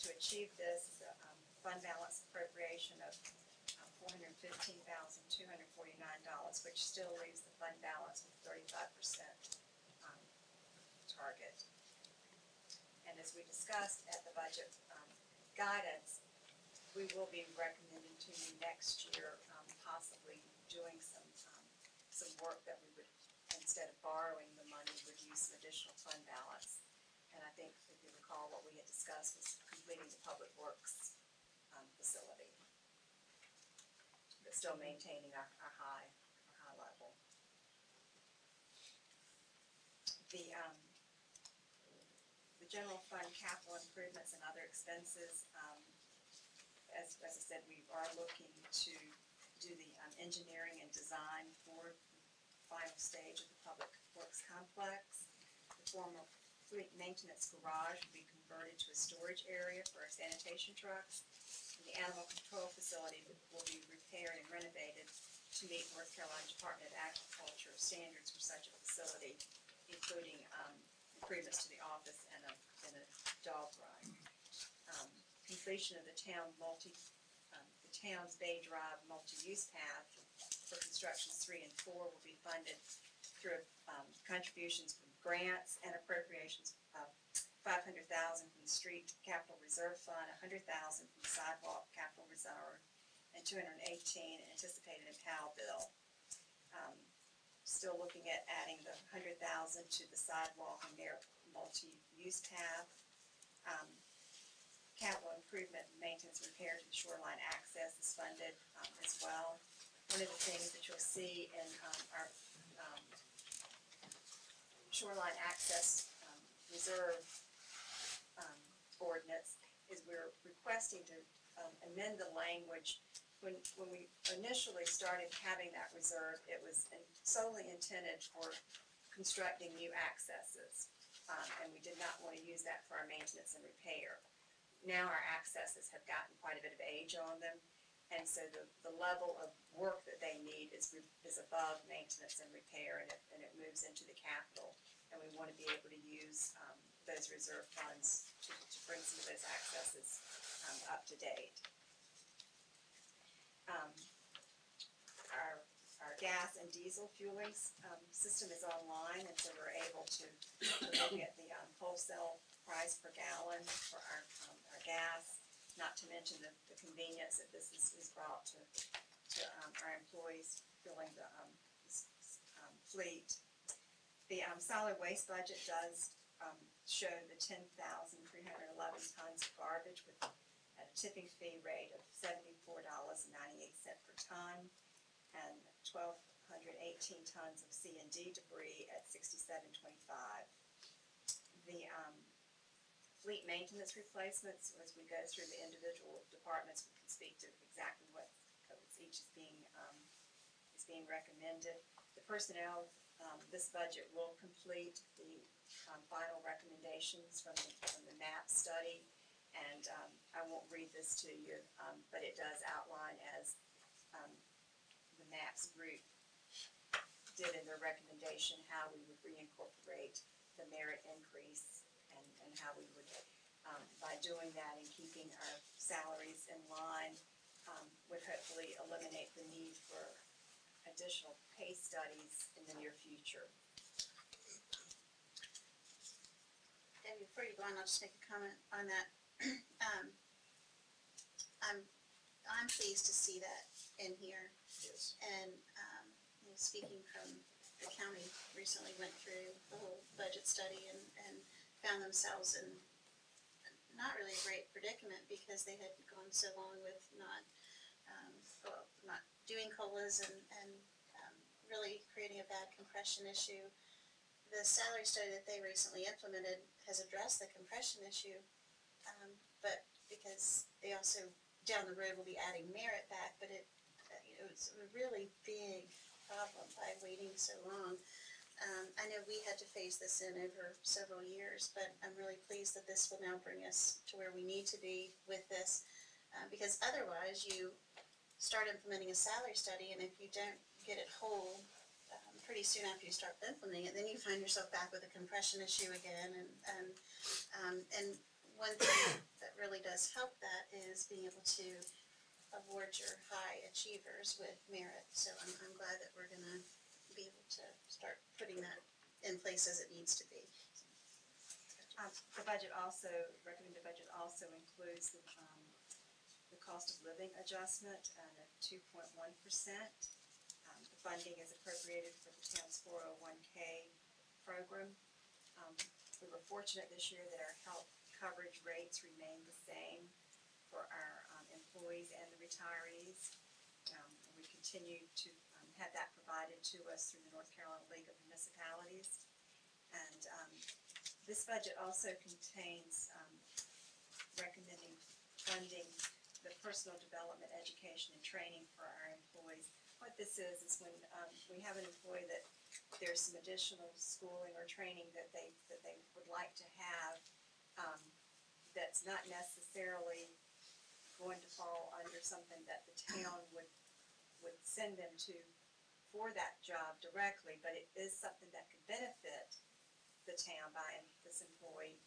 To achieve this is a fund balance appropriation of $415,249, which still leaves the fund balance with 35% target. And as we discussed at the budget guidance, we will be recommending to you next year possibly doing some work that we would, instead of borrowing the money, would use some additional fund balance. And I think, if you recall, what we had discussed was completing the public works facility, but still maintaining our high level. The general fund capital improvements and other expenses, as I said, we are looking to do the engineering and design for the final stage of the public works complex. The former fleet maintenance garage will be converted to a storage area for our sanitation trucks. And the animal control facility will be repaired and renovated to meet North Carolina Department of Agriculture standards for such a facility, including improvements to the office and a dog run. Completion of the town's Bay Drive multi-use path for constructions 3 and 4 will be funded through contributions from grants and appropriations of $500,000 from the Street Capital Reserve Fund, $100,000 from the Sidewalk Capital Reserve, and $218,000 anticipated in PAL bill. Still looking at adding the $100,000 to the sidewalk and their multi-use path. Capital improvement, maintenance, repair to the shoreline access is funded as well. One of the things that you'll see in our shoreline access reserve ordinance is we're requesting to amend the language. When we initially started having that reserve, it was solely intended for constructing new accesses, and we did not want to use that for our maintenance and repair. Now our accesses have gotten quite a bit of age on them, and so the level of work that they need is above maintenance and repair, and it moves into the capital. And we want to be able to use those reserve funds to bring some of those accesses up to date. Our gas and diesel fueling system is online, and so we're able to look at the wholesale price per gallon for our gas, not to mention the convenience that this is brought to our employees fueling the fleet. The solid waste budget does show the 10,311 tons of garbage with a tipping fee rate of $74.98 per ton, and 1,218 tons of C&D debris at $67.25. The fleet maintenance replacements, as we go through the individual departments, we can speak to exactly what codes each is being recommended. The personnel, this budget will complete the final recommendations from the MAP study. And I won't read this to you, but it does outline as the MAPS group did in their recommendation how we would reincorporate the merit increase and how we would, by doing that and keeping our salaries in line, would hopefully eliminate the need for additional pay studies in the near future. And before you go on, I'll just make a comment on that. I'm pleased to see that in here. Yes. And you know, speaking from the county, recently went through the whole budget study and found themselves in not really a great predicament because they had gone so long with not doing COLAs and really creating a bad compression issue. The salary study that they recently implemented has addressed the compression issue, but because they also down the road will be adding merit back, but it's a really big problem by waiting so long. I know we had to phase this in over several years, but I'm really pleased that this will now bring us to where we need to be with this, because otherwise you start implementing a salary study, and if you don't get it whole pretty soon after you start implementing it, then you find yourself back with a compression issue again. And one thing that really does help that is being able to award your high achievers with merit. So I'm glad that we're gonna be able to start putting that in place as it needs to be. The recommended budget also includes the cost of living adjustment of 2.1%. The funding is appropriated for the town's 401k program. We were fortunate this year that our health coverage rates remained the same for our employees and the retirees. We continue to have that provided to us through the North Carolina League of Municipalities. And this budget also contains recommending funding the personal development, education, and training for our employees. What this is when we have an employee that there's some additional schooling or training that they would like to have, that's not necessarily going to fall under something that the town would send them to for that job directly, but it is something that could benefit the town by this employee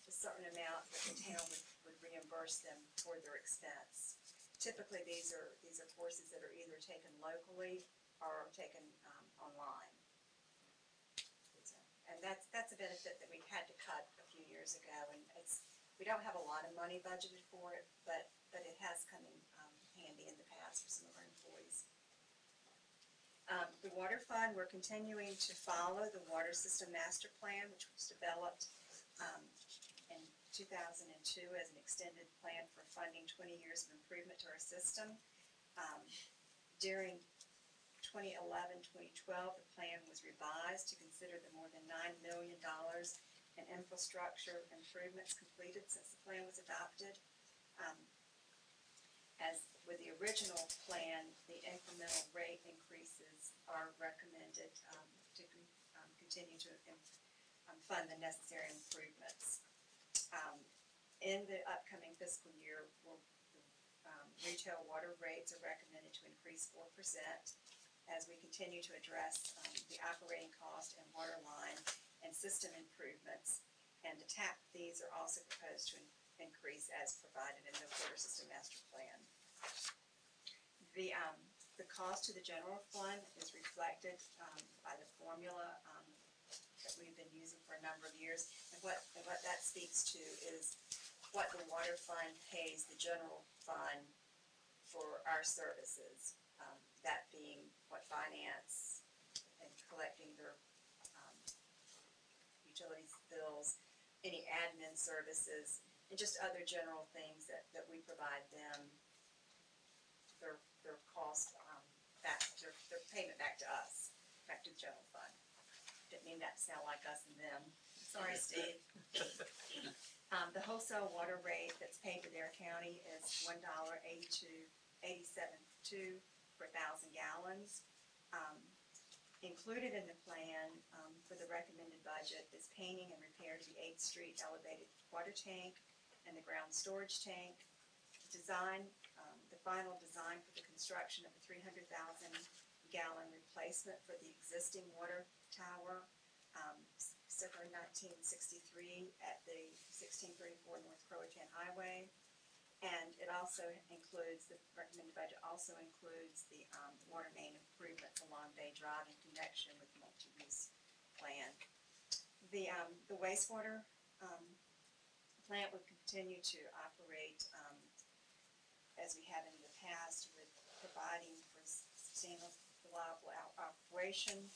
a certain amount that the town would reimburse them for their expense. Typically, these are courses that are either taken locally or taken online. And that's a benefit that we've had to cut a few years ago, and we don't have a lot of money budgeted for it, but it has come in handy in the past for some of our employees. The water fund, we're continuing to follow the water system master plan, which was developed in 2002 as an extended plan for funding 20 years of improvement to our system. During 2011-2012, the plan was revised to consider the more than $9 million in infrastructure improvements completed since the plan was adopted. As with the original plan, the incremental rate increases are recommended to continue to fund the necessary improvements. In the upcoming fiscal year, retail water rates are recommended to increase 4% as we continue to address the operating cost and water line and system improvements. And the tap fees are also proposed to increase as provided in the water system master plan. The cost to the general fund is reflected by the formula that we've been using for a number of years. And what that speaks to is what the water fund pays the general fund for our services, that being what finance and collecting their utilities bills, any admin services, and just other general things that we provide them, their cost back, their payment back to us, back to the general fund. Didn't mean that to sound like us and them. Sorry, Steve. The wholesale water rate that's paid to Dare County is $1.87 for 1,000 gallons. Included in the plan for the recommended budget is painting and repair to the 8th Street elevated water tank and the ground storage tank. Design, the final design for the construction of a 300,000 gallon replacement for the existing water tower, circa 1963 at the 1634 North Croatan Highway. And it also includes, the recommended budget also includes the water main improvements along Bay Drive in connection with the multi-use plan. The wastewater plant would continue to operate as we have in the past, with providing for sustainable, reliable operation,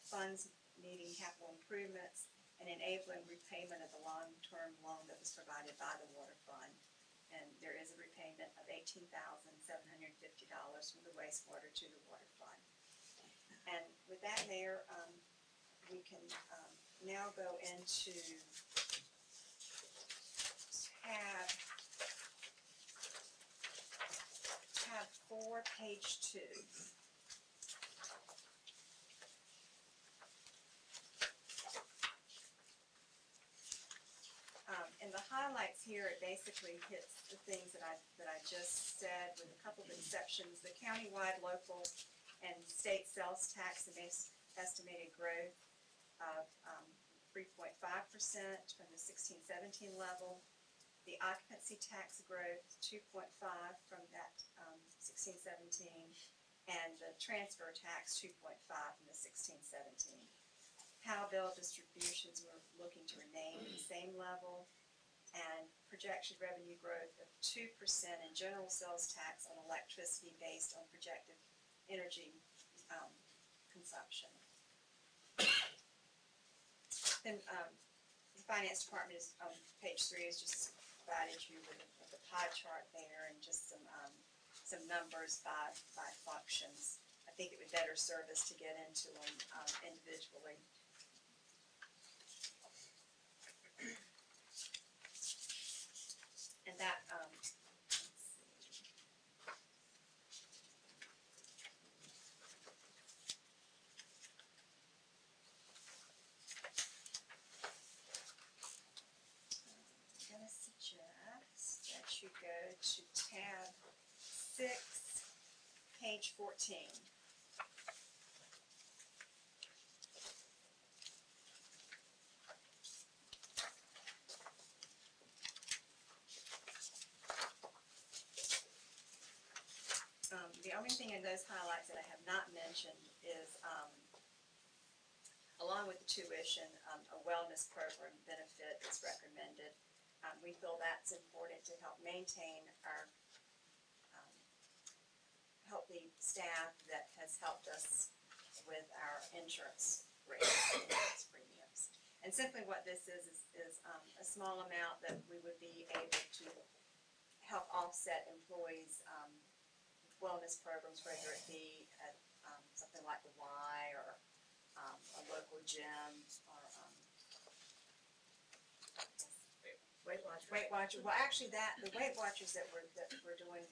funds needing capital improvements, and enabling repayment of the long-term loan that was provided by the water fund. And there is a repayment of $18,750 from the wastewater to the water fund. And with that, Mayor, we can now go into tab 4, page 2. And the highlights here, it basically hits the things that I just said, with a couple of exceptions. The countywide, local, and state sales tax estimated growth of 3.5% from the 16-17 level. The occupancy tax growth 2.5 from that 16-17, and the transfer tax 2.5 from the 16-17. Powell bill distributions we're looking to remain at the same level, and projected revenue growth of 2% in general sales tax on electricity based on projected energy consumption. Then the finance department is on page 3 is just provided you with the pie chart there and just some numbers by functions. I think it would better serve us to get into them individually. And that, let's see. I'm going to suggest that you go to tab 6, page 14. The only thing in those highlights that I have not mentioned is, along with the tuition, a wellness program benefit is recommended. We feel that's important to help maintain our healthy staff that has helped us with our insurance rates and insurance premiums. And simply what this is a small amount that we would be able to help offset employees' wellness programs, whether it be at something like the Y or a local gym or Weight Watchers. Well, actually, the Weight Watchers that we're doing,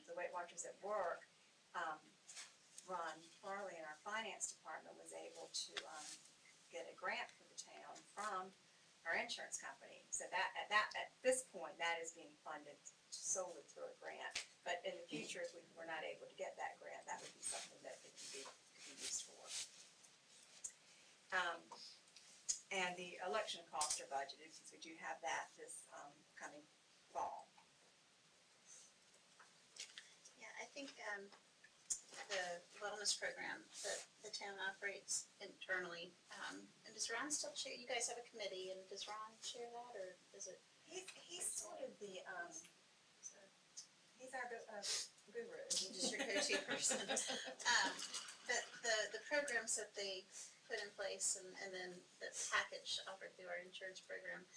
the Weight Watchers at work, Ron Farley in our finance department was able to get a grant for the town from our insurance company. So that at this point, that is being funded solely through a grant. But in the future, if we were not able to get that grant, that would be something that it could be used for. And the election costs are budgeted, since we do have that this coming fall. Yeah, I think the wellness program that the town operates internally, and does Ron still chair? You guys have a committee, and does Ron chair that, or is it? He's sort of the he's our guru. He's your go-to person. But the programs that they put in place, and then the package offered through our insurance program,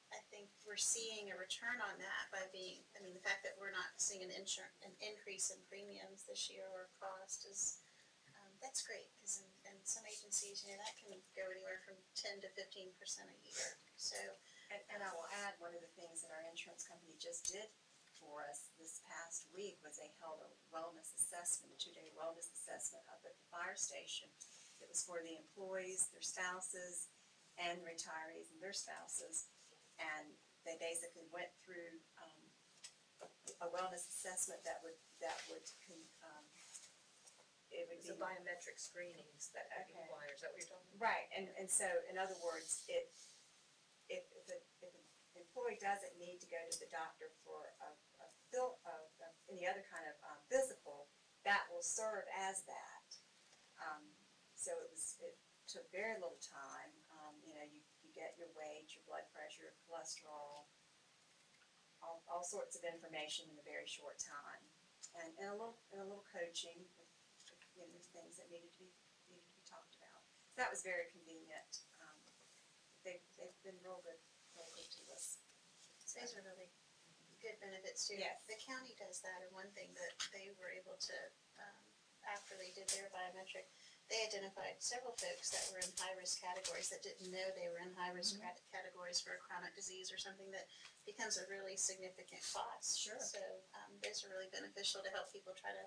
I think we're seeing a return on that by being, I mean, the fact that we're not seeing an increase in premiums this year or cost is, that's great, because in some agencies, you know, that can go anywhere from 10 to 15% a year. So, and I will add, one of the things that our insurance company just did for us this past week was they held a wellness assessment, a 2-day wellness assessment up at the fire station. It was for the employees, their spouses, and the retirees and their spouses. And they basically went through a wellness assessment that would it would be. It's a biometric screenings that requires, is that what you're talking about? Right, and so, in other words, if the employee doesn't need to go to the doctor for any other kind of physical, that will serve as that. So it took very little time. You get your weight, your blood pressure, cholesterol, all sorts of information in a very short time, and a little coaching. Things that needed to be talked about. So that was very convenient. They've been real good to us. So those are really good benefits too. Yes. The county does that, and one thing that they were able to, after they did their biometric, they identified several folks that were in high-risk categories that didn't know they were in high-risk categories for a chronic disease or something that becomes a really significant cost. Sure. So those are really beneficial to help people try to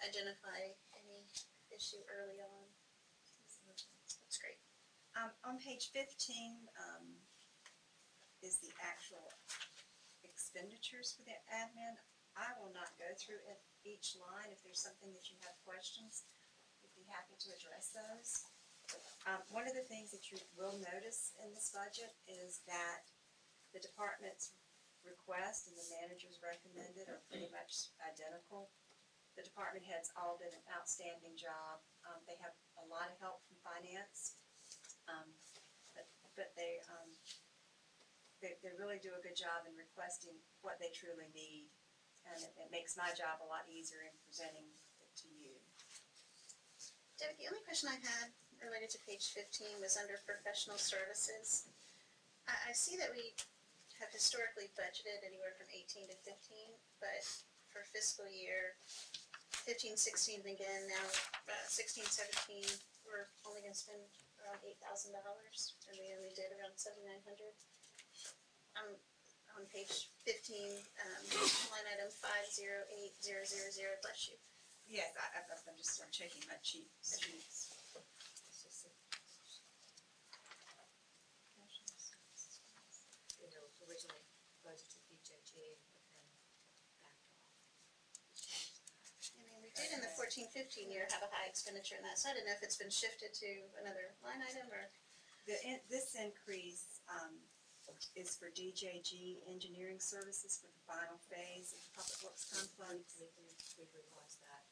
identify any issue early on. That's great. On page 15 is the actual expenditures for the admin. I will not go through each line. If there's something that you have questions, we'd be happy to address those. One of the things that you will notice in this budget is that the department's request and the manager's recommended are pretty much identical. The department heads all did an outstanding job. They have a lot of help from finance, but they really do a good job in requesting what they truly need, and it makes my job a lot easier in presenting it to you. Debbie, the only question I had related to page 15 was under professional services. I see that we have historically budgeted anywhere from 18 to 15, but for fiscal year 15-16 again, now 16-17, we're only going to spend around $8,000, and we only did around $7,900. On page 15, line item 508000, bless you. Yes, I'm just checking my sheets. Originally budgeted BJG, but then backed off. I mean, we did in the 14-15 year have a high expenditure in that, so I don't know if it's been shifted to another line item or. This increase is for DJG engineering services for the final phase of the Public Works Complex. We realized that.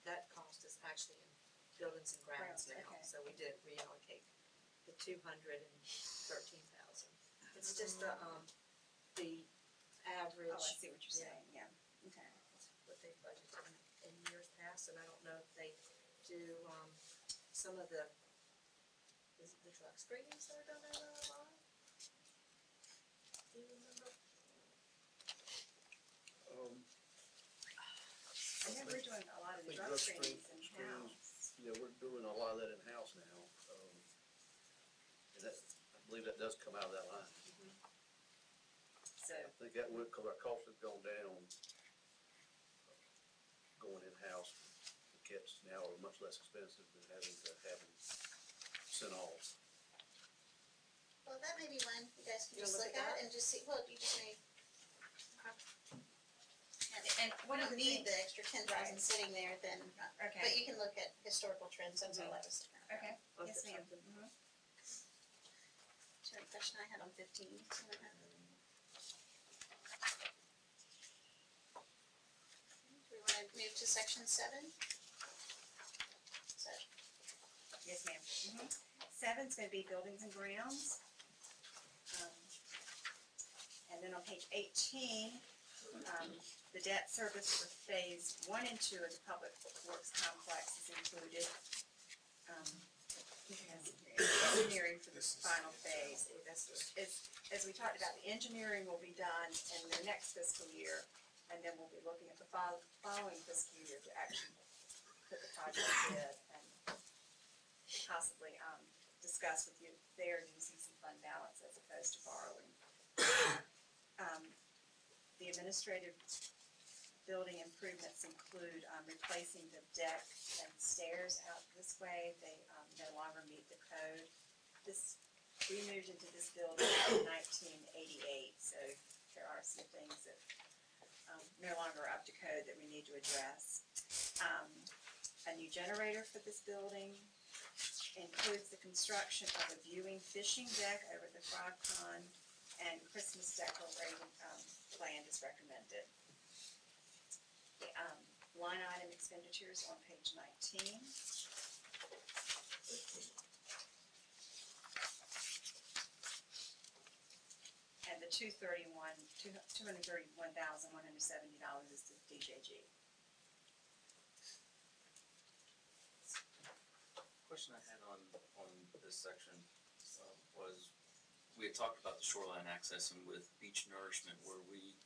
That cost is actually in buildings and grounds now, okay. so we did reallocate the $213,000. It's just the average. Oh, I see what you're saying, yeah, okay. What they budgeted in years past, and I don't know if they do, some of the, is it the truck screenings that are done out of our line? Do you remember? I know we're doing a lot of the think drug drug screenings screenings, in-house. Yeah, we're doing a lot of that in-house now. And that, I believe that does come out of that line. So, I think that would, because our costs have gone down, going in-house, the kits now are much less expensive than having to have them sent off. Well, that may be one you guys can You'll just look look at at and just see, well, you just may. And one We of don't the need things, the extra 10,000 sitting there then, okay, but you can look at historical trends, that's all I was looking at. okay, Look yes at ma'am. something. So the question I had on 15. We want to move to section 7? So, Yes, ma'am. 7's gonna be buildings and grounds. And then on page 18, the debt service for phase 1 and 2 of the Public Works Complex is included. Engineering for the final phase. As we talked about, the engineering will be done in the next fiscal year, and then we'll be looking at the following fiscal year to actually put the project in and possibly discuss with you there using some fund balance as opposed to borrowing. The administrative building improvements include, replacing the deck and stairs out this way. They, no longer meet the code. We moved into this building in 1988, so there are some things that, no longer are up to code that we need to address. A new generator for this building includes the construction of a viewing fishing deck over at the Frog Pond, and Christmas decorating plan is recommended. The line item expenditures on page 19. And the $231,170 is the DJG. Question I had on this section was, we had talked about the shoreline access and with beach nourishment, where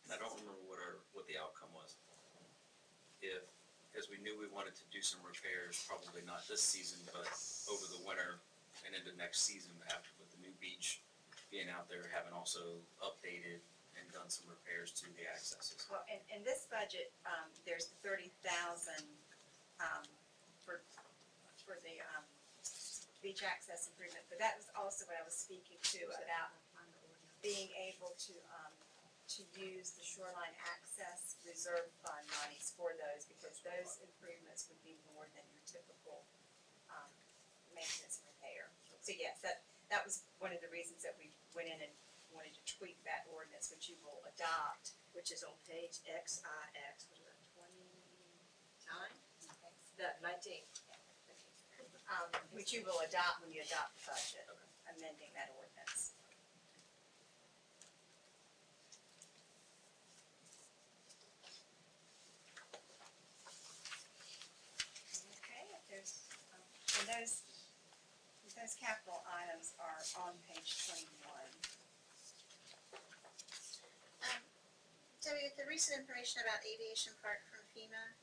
I don't remember what the outcome was. Because we knew we wanted to do some repairs, probably not this season, but over the winter and into next season, after with the new beach being out there, having also updated and done some repairs to the accesses. Well, in this budget, there's the $30,000 for the beach access improvement, but that was also what I was speaking to about being able to use the shoreline access reserve fund monies for those, because those improvements would be more than your typical maintenance and repair. So yes, that was one of the reasons that we went in and wanted to tweak that ordinance, which you will adopt. Which is on page XIX, what is that, 29? No, 19. Which you will adopt when you adopt the budget, amending that ordinance. Okay, if there's, and those capital items are on page 21. Debbie, with the recent information about Aviation Park from FEMA,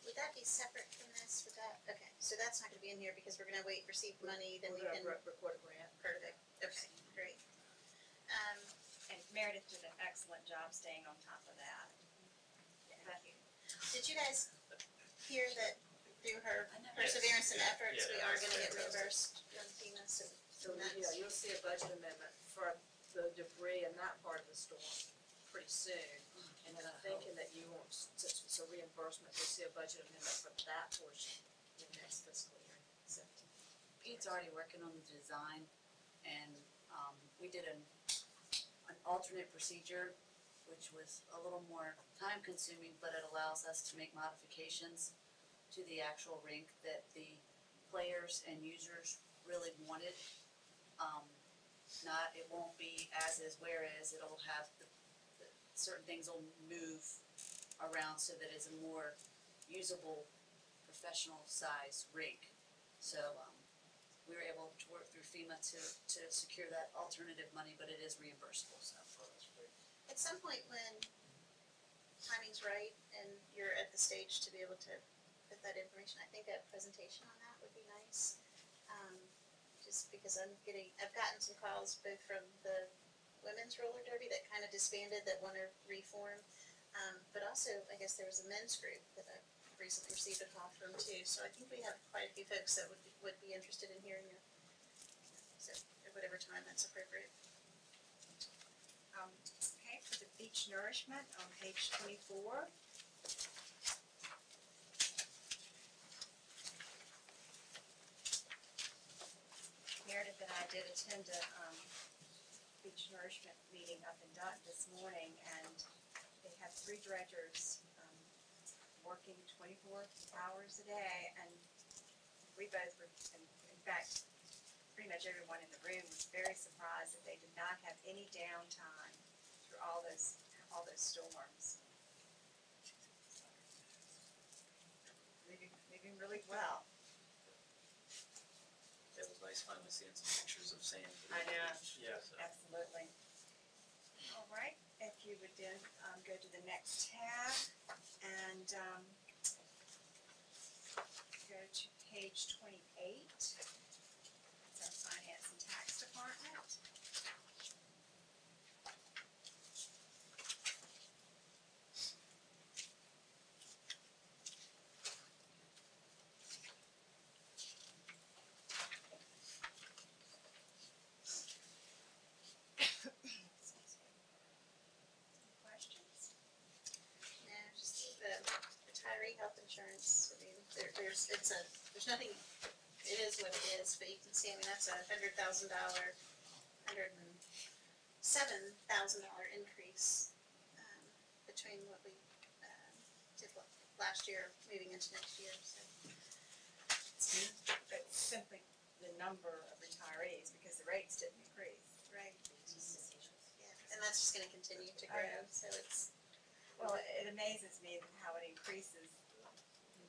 would that be separate from this? Okay, so that's not gonna be in here because we're gonna wait, receive money, then we can. Record a grant. Perfect, okay, great. And Meredith did an excellent job staying on top of that. Thank you. Did you guys hear that through her perseverance and efforts, we are gonna get reimbursed from FEMA, so Yeah, you'll see a budget amendment for the debris in that part of the storm pretty soon. And then I'm thinking that you want, so reimbursement, you'll see a budget amendment for that portion in next fiscal year, 17. Pete's already working on the design, and we did an alternate procedure, which was a little more time consuming, but it allows us to make modifications to the actual rink that the players and users really wanted. It won't be as is, whereas it'll have certain things will move around so that it's a more usable, professional size rink. So we were able to work through FEMA to secure that alternative money, but it is reimbursable. So. at some point when timing's right and you're at the stage to be able to put that information, I think a presentation on that would be nice. Just because I've gotten some calls both from the women's roller derby that kind of disbanded that want to reform, but also I guess there was a men's group that I recently received a call from too. So I think we have quite a few folks that would be interested in hearing it. So at whatever time that's appropriate. Okay, for the beach nourishment on page 24. Meredith and I did attend a beach nourishment meeting up in Dutton this morning, and they have 3 directors working 24 hours a day, and we both were, in fact, pretty much everyone in the room was very surprised that they did not have any downtime through all those storms. Moving really well. It was nice finally seeing some pictures of sand. I know. Yes. Absolutely. All right, if you would then go to the next tab and go to page 28. It's our Finance and Tax Department. there's nothing, it is what it is, but you can see, I mean, that's $100,000, $107,000 increase, between what we, did last year, moving into next year, so. But simply the number of retirees, because the rates didn't increase. Right. Yeah, and that's just gonna continue to grow, so it's. Well, it amazes me how it increases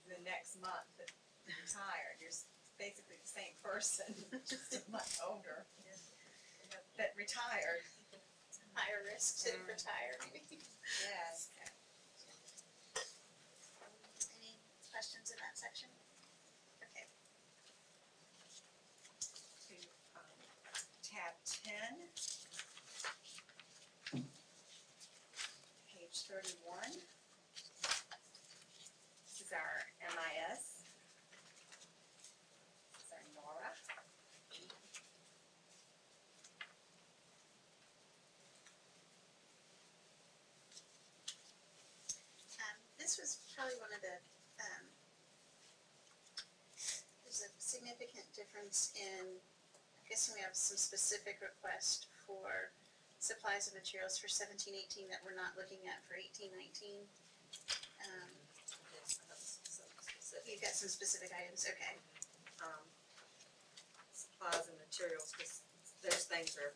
the next month that you retired. You're basically the same person, just much older, that retired. Higher risk to retire, maybe. Yes. Any questions in that section? Okay. To tab 10, page 31. This is our MIS. This is our NORA. This was probably one of the, there's a significant difference in, I guess we have some specific requests for supplies and materials for 17-18 that we're not looking at for 18-19. You've got some specific items, okay. Supplies and materials, because those things are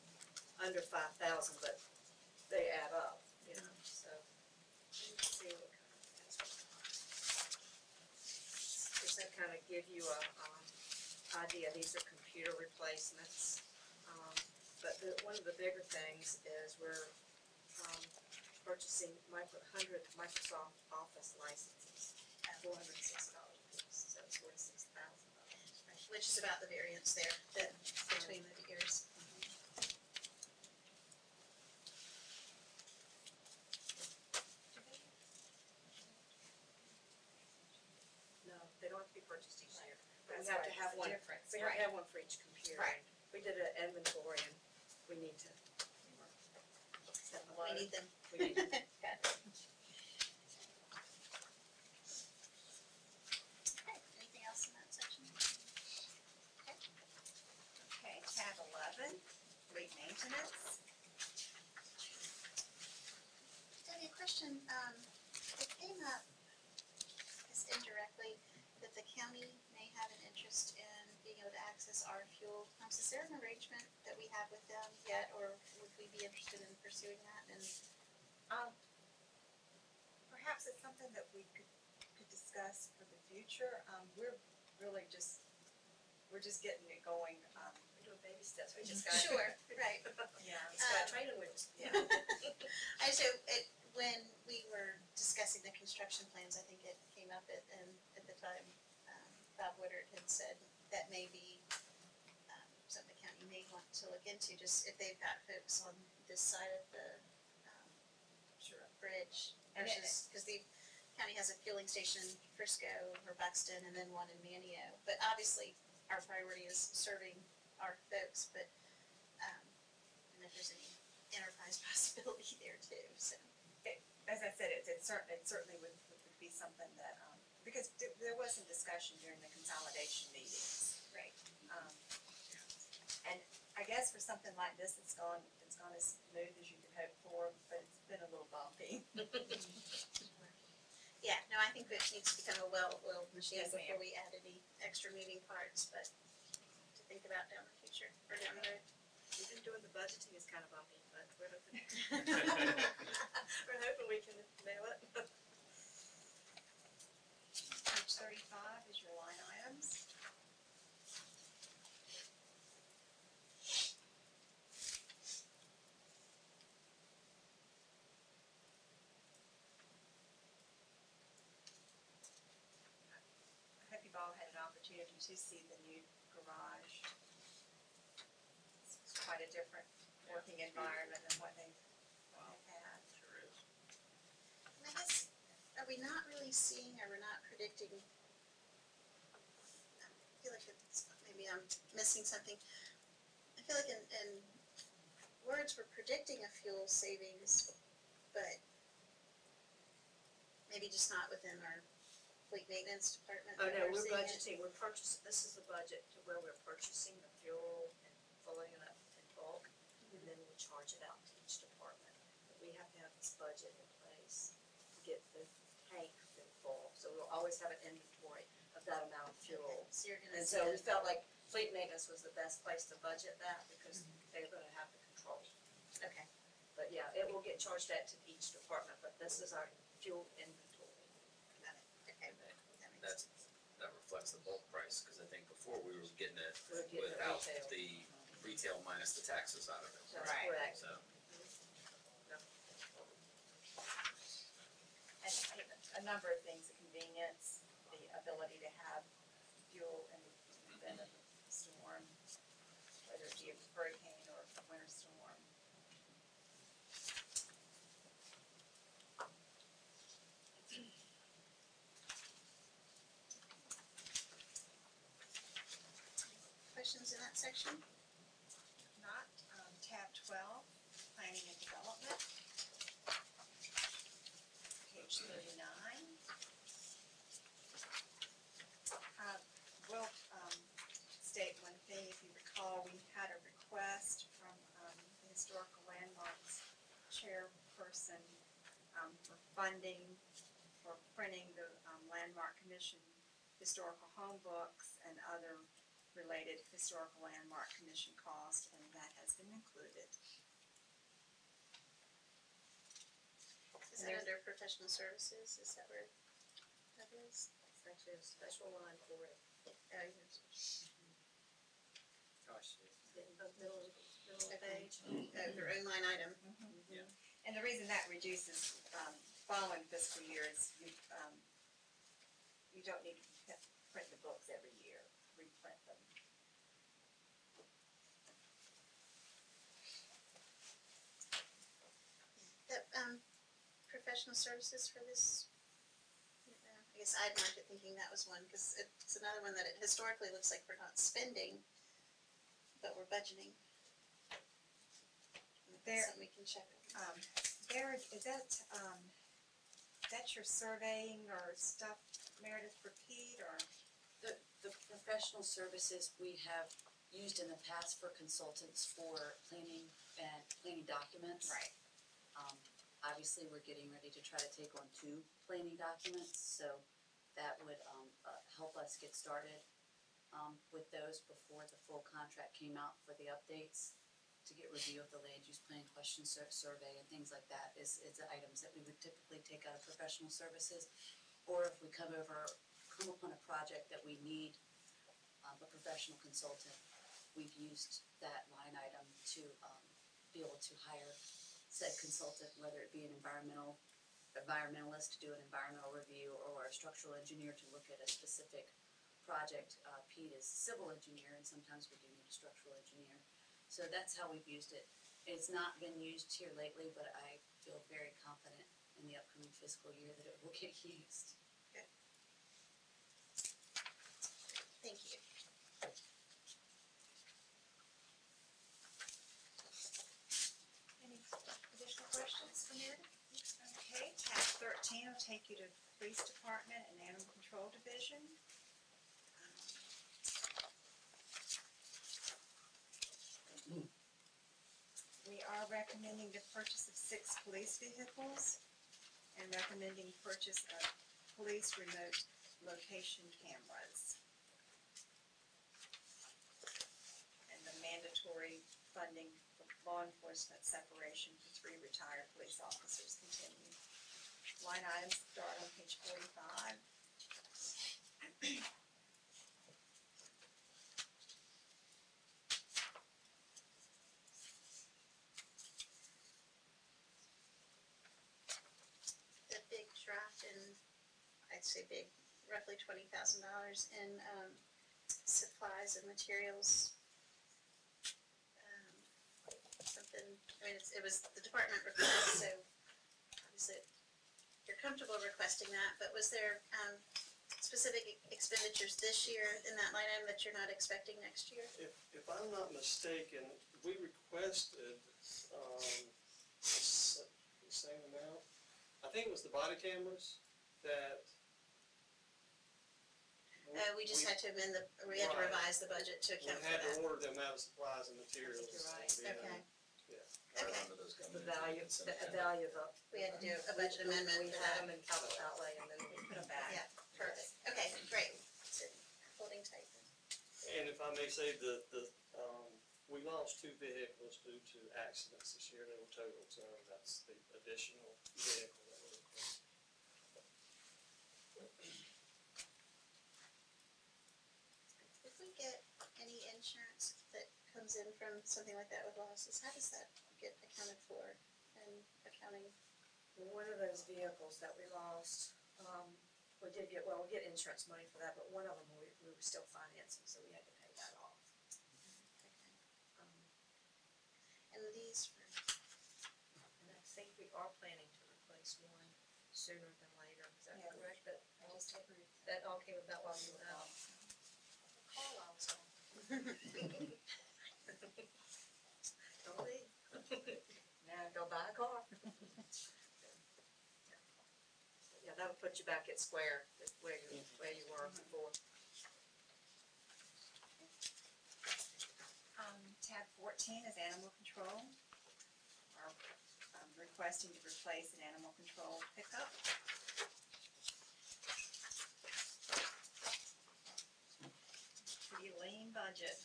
under 5,000, but they add up, you know, so. Let's see what just to kind of give you a idea, these are computer replacements. But one of the bigger things is we're purchasing 100 Microsoft Office licenses at $406 apiece, so $46,000. Which is about the variance there, that between the years. No, they don't have to be purchased each year. We That's have right, to have it's one, a difference. we have to have one for each computer. Right. We did an inventory and we need to. We need them. We need them. Got it. Okay, anything else in that section? Okay. Okay, tab 11, fleet maintenance. Debbie, a question, it came up, I guess indirectly, that the county may have an interest in being able to access our fuel pumps. Is there an arrangement that we have with them yet, or would we be interested in pursuing that? And Perhaps it's something that we could discuss for the future. We're really we're just getting it going. We're doing baby steps, we just got. Sure, right. Yeah. It's got training with us. Yeah. When we were discussing the construction plans, I think it came up at the time, Bob Woodard had said that may be something the county may want to look into, just if they've got folks on this side of the bridge versus, because the county has a fueling station in Frisco or Buxton and then one in Manio. But obviously, our priority is serving our folks, but, and if there's any enterprise possibility there too, so. As I said, it certainly would be something that, because there was some discussion during the consolidation meetings. Right. And I guess for something like this, it's gone as smooth as you could hope for, but it's been a little bumpy. Yeah, no, I think it needs to become a well-oiled machine Yes, ma'am. before we add any extra moving parts, but to think about down the future, or down the road. We've been doing the budgeting, it's kind of bumpy, but we're hoping, we're hoping we can nail it. Page 35 is your line items. I hope you've all had an opportunity to see the new garage. It's quite a different working environment than what they've had. Sure is. And I guess, are we not really seeing, or we're not predicting, I feel like it's, maybe I'm missing something. I feel like in words, we're predicting a fuel savings, but maybe just not within our fleet maintenance department Oh, that no, we're overseeing it? budgeting, we're purchasing, this is a budget to where we're purchasing the fuel and filling it up in bulk, and then we charge it out to each department. But we have to have this budget in place to get the tank full, so we'll always have an inventory of that amount of fuel. Okay, so you're gonna And see so we it. felt like fleet maintenance was the best place to budget that, because they're gonna have the control. Okay. But yeah, it will get charged out to each department, but this is our fuel inventory. Got it. Okay. That makes sense. That reflects the bulk price, cause I think before we were getting it We're getting the without retail. the retail minus the taxes out of it. That's correct. So, And a number of things, the convenience, the ability to have fuel in the event of a storm, whether it be a hurricane or a winter storm. Questions in that section? Not, tab 12, planning and development. Page 39. Will state one thing, if you recall, we had a request from the Historical Landmarks chairperson for funding for printing the Landmark Commission historical home books and other related historical landmark commission cost, and that has been included. Is that under professional services? Is that where that is? It's actually a special line for it. Gosh, Middle of the page. Their own line item. yeah. And the reason that reduces following fiscal year is you don't need to print the books every year, reprint them. That, professional services for this, I guess I'd marked it thinking that was one, cause it's another one that it historically looks like we're not spending, but we're budgeting. There- Something we can check. Is that your surveying or stuff, Meredith, for Pete, or? The professional services we have used in the past for consultants for planning and planning documents. Right. Obviously, we're getting ready to try to take on 2 planning documents, so that would, help us get started, with those before the full contract came out for the updates, to get review of the land use plan question survey and things like that is the items that we would typically take out of professional services. Or if we come upon a project that we need, a professional consultant, we've used that line item to, be able to hire said consultant, whether it be an environmentalist to do an environmental review, or a structural engineer to look at a specific project. Pete is a civil engineer, and sometimes we do need a structural engineer. So that's how we've used it. It's not been used here lately, but I feel very confident in the upcoming fiscal year that it will get used. Thank you. Any additional questions for Meredith? Okay, tab 13 will take you to Police Department and Animal Control Division. We are recommending the purchase of 6 police vehicles and recommending purchase of police remote location cameras. And the mandatory funding for law enforcement separation for 3 retired police officers continue. Line items start on page 45. The big drop in, I'd say big, roughly $20,000 in supplies and materials. Something, I mean, it was the department request, so obviously you're comfortable requesting that, but was there specific expenditures this year in that line item that you're not expecting next year? If I'm not mistaken, we requested, the same amount. I think it was the body cameras that We just had to amend we had to Right. revise the budget to We account for had that. to order them out of supplies and materials. You're right. and then- Okay. I Okay. remember those coming The in. value, consent the agenda. value of a. We had to do a budget amendment We for had that. them in capital outlay and then we put them back. Yeah, perfect. Okay, great. Holding tight. And if I may say, we lost 2 vehicles due to accidents this year that were totaled, so that's the additional vehicle that we're requesting. If we get any insurance that comes in from something like that with losses, how does that get accounted for in accounting? One of those vehicles that we lost, we did get, well, we get insurance money for that, but one of them we were still financing, so we had to pay that off. Um, And these were, And I think we are planning to replace one sooner than later, is that Yeah. correct? That I just approved. that all came about while you were out. Call out, so. Don't leave. Now go buy a car. Yeah, that would put you back at square, where you were before. Tab 14 is animal control. We're requesting to replace an animal control pickup. Pretty lean budget.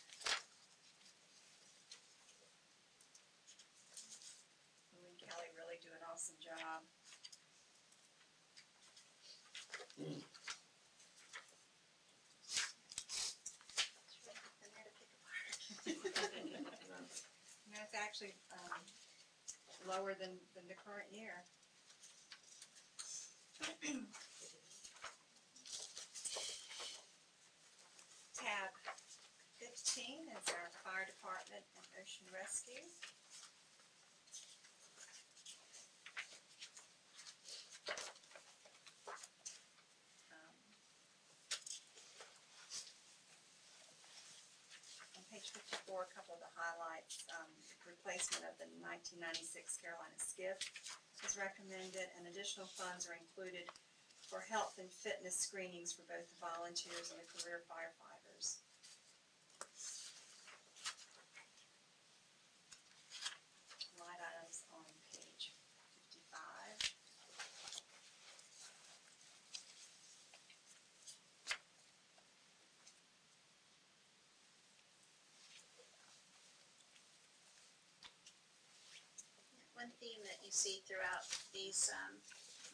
Lou and Kelly really do an awesome job. and had to pick apart. No, it's actually lower than the current year. Tab 15 is our fire department and ocean rescue. On page 54, a couple of the highlights, replacement of the 1996 Carolina skiff is recommended, and additional funds are included for health and fitness screenings for both the volunteers and the career firefighters. Line items on page 55. One theme that you see throughout these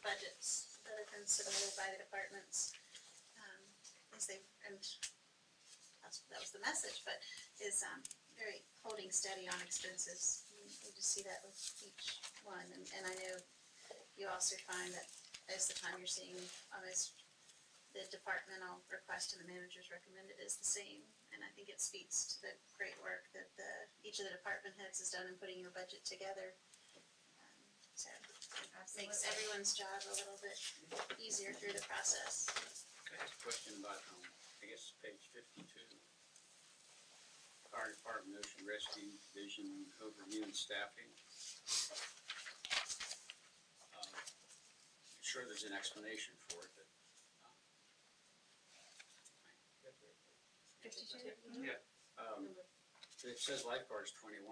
budgets that have been submitted by the departments is that was the message, but is very holding steady on expenses. You just see that with each one, and I know you also find that most of the time you're seeing almost the departmental request and the manager's recommended is the same, and I think it speaks to the great work that each of the department heads has done in putting your budget together. So it makes everyone's job a little bit easier through the process. I have a question about, I guess, page 52. Fire Department Ocean Rescue Division overview and staffing. I'm sure there's an explanation for it, but. 52? Yeah. It says lifeguards 21.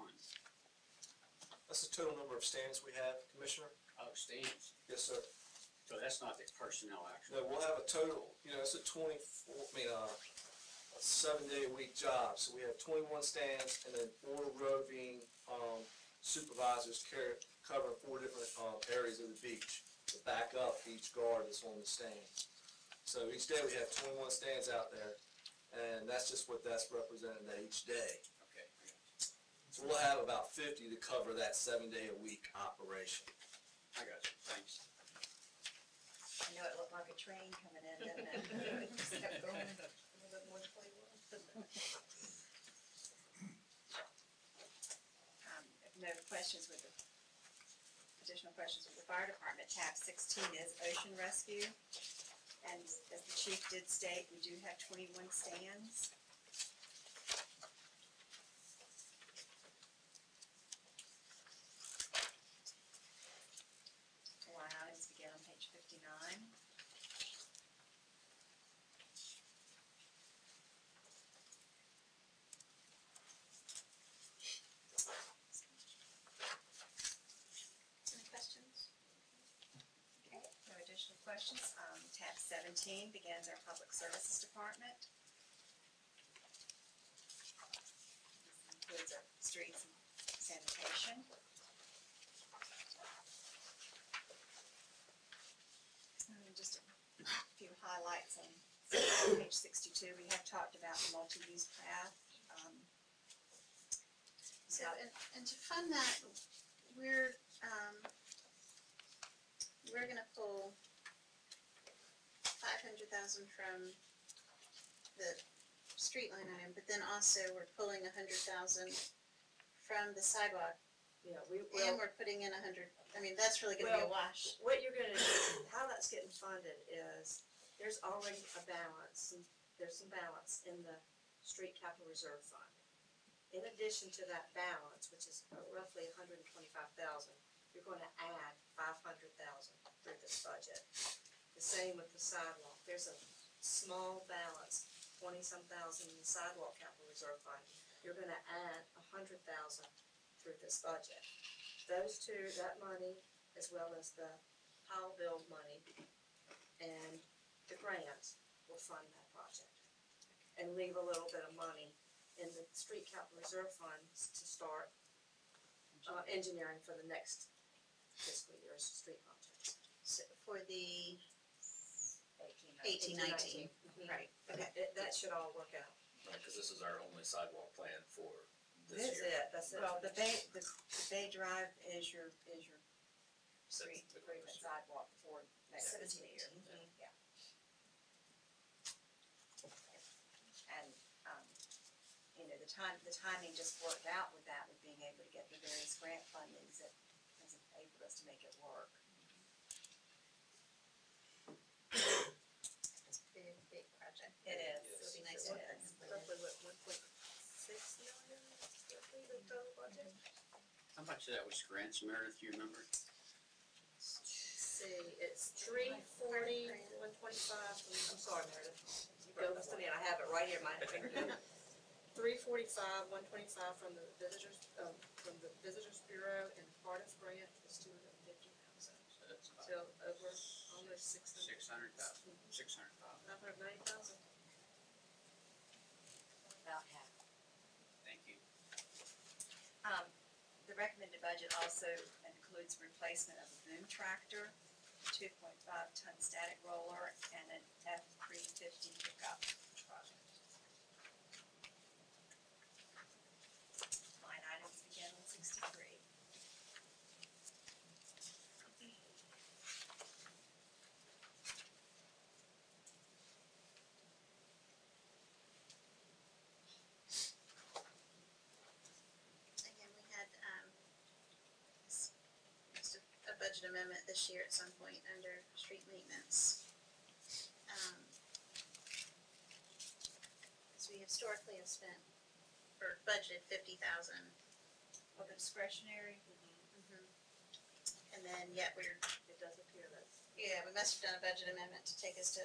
That's the total number of stands we have, Commissioner. Oh, stands. Yes, sir. So that's not the personnel actually. No, we'll have a total, it's a 7-day-a-week job, so we have 21 stands and then 4 roving, supervisors covering 4 different, areas of the beach to back up each guard that's on the stands. So each day we have 21 stands out there, and that's just what that's representing each day. Okay. So we'll have about 50 to cover that 7-day-a-week operation. I got you, thanks. I know it looked like a train coming in, didn't it? Just kept going. A little bit more than if no questions with additional questions with the fire department, tab 16 is ocean rescue. And as the chief did state, we do have 21 stands. Line items begin on page 59. 17 begins our Public Services Department. This includes our streets and sanitation. Just a few highlights on page 62. We have talked about the multi-use path. So, and to fund that, we're gonna pull 500,000 from the street line item, but then also we're pulling 100,000 from the sidewalk. Yeah, And we're putting in 100, I mean, that's really gonna be a wash. What you're gonna do, how that's getting funded is, there's already a balance, there's some balance in the street capital reserve fund. In addition to that balance, which is roughly 125,000, you're gonna add 500,000 through this budget. The same with the sidewalk, there's a small balance, 20-some thousand in the sidewalk capital reserve fund. You're gonna add 100,000 through this budget. Those two, that money, as well as the Powell bill money and the grants will fund that project. And leave a little bit of money in the street capital reserve funds to start engineering for the next fiscal year's street projects. So for the 18-19. right, okay. That should all work out. Right, cause this is our only sidewalk plan for this That's year. it, that's it. Well, the Bay Drive is your street improvement sidewalk for next fiscal year. 17. Yeah. And, the timing just worked out with that, with being able to get the various grant fundings that has enabled us to make it work. It's a very big project. It is. It'll be nice It to is. Roughly what, 1.6 million, roughly the total budget? How much of that was grants, Meredith, you remember? See, it's 340, 125, I'm sorry, Meredith. You wrote this to me and I have it right here, my finger. 345, 125 from the Visitors Bureau, and Cardiff grant is 250,000. So that's about So over almost 600. 600,000. 590,000. About half. Thank you. The recommended budget also includes replacement of a boom tractor, 2.5-ton static roller, and an F350 pickup truck. Line items begin on 63. Again, we had, just a budget amendment this year at some point under street maintenance. Because we historically have spent, or budgeted 50,000. Well, the discretionary, And then yet we're, It does appear that. yeah, we must have done a budget amendment to take us to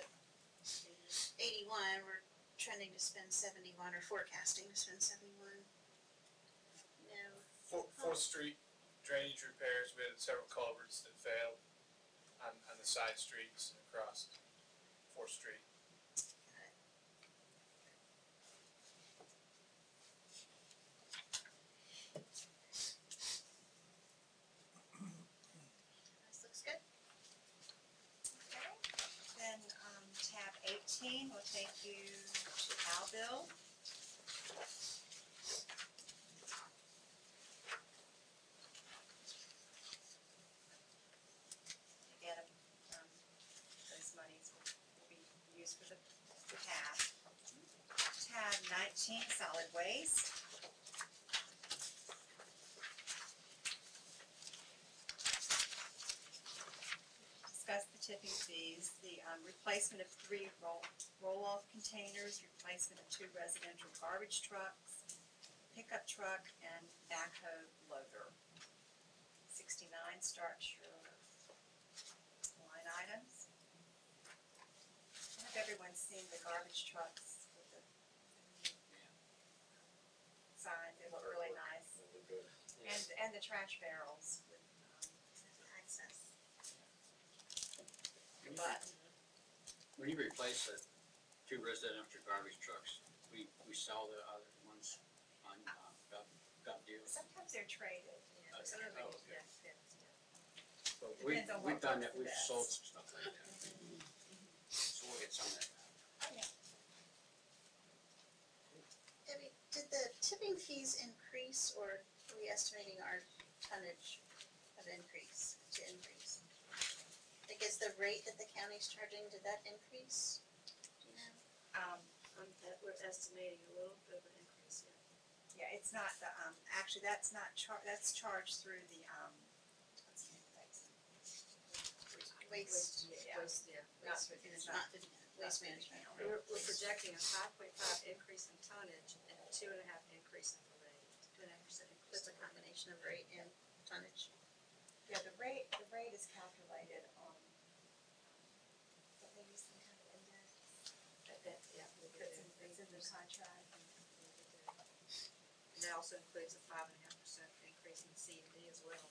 81, we're trending to spend 71, or forecasting to spend 71. No. Fourth Street drainage repairs, we had several culverts that failed on the side streets across Fourth Street. This looks good. okay. Then, tab 18 will take you to Powell bill. Again, those monies will be used for the tab. Tab 19, solid waste. Discuss the tipping fees, the replacement of 3 roll-off containers, replacement of 2 residential garbage trucks, pickup truck, and backhoe loader. 69 starts your line items. I hope everyone's seen the garbage trucks with the signs, they look really nice. And the trash barrels with access. When you But When you replace the two residential garbage trucks, we sell the other ones on, gov deals. Sometimes they're traded. Okay. Some of it, Oh, okay. yeah. But Depends on we've what done works that, the we've best. sold some stuff like that. So we'll get some of that back. Debbie, did the tipping fees increase, or are we estimating our tonnage of increase to increase? I guess the rate that the county's charging, did that increase? Do you know? We're estimating a little bit of an increase, yeah. Yeah, it's not the, actually, that's not that's charged through the, what's the name of that? Waste, Yeah. Waste, yeah. Not, and it's it's not not, the waste management. We're projecting a 5.5 increase in tonnage and a 2.5 increase in rate. 2.5% increase, it's a combination of rate and tonnage. yeah, the rate is calculated on, what they use some kind of index. Yeah. It's in the contract. And that also includes a 5.5% increase in C&D as well.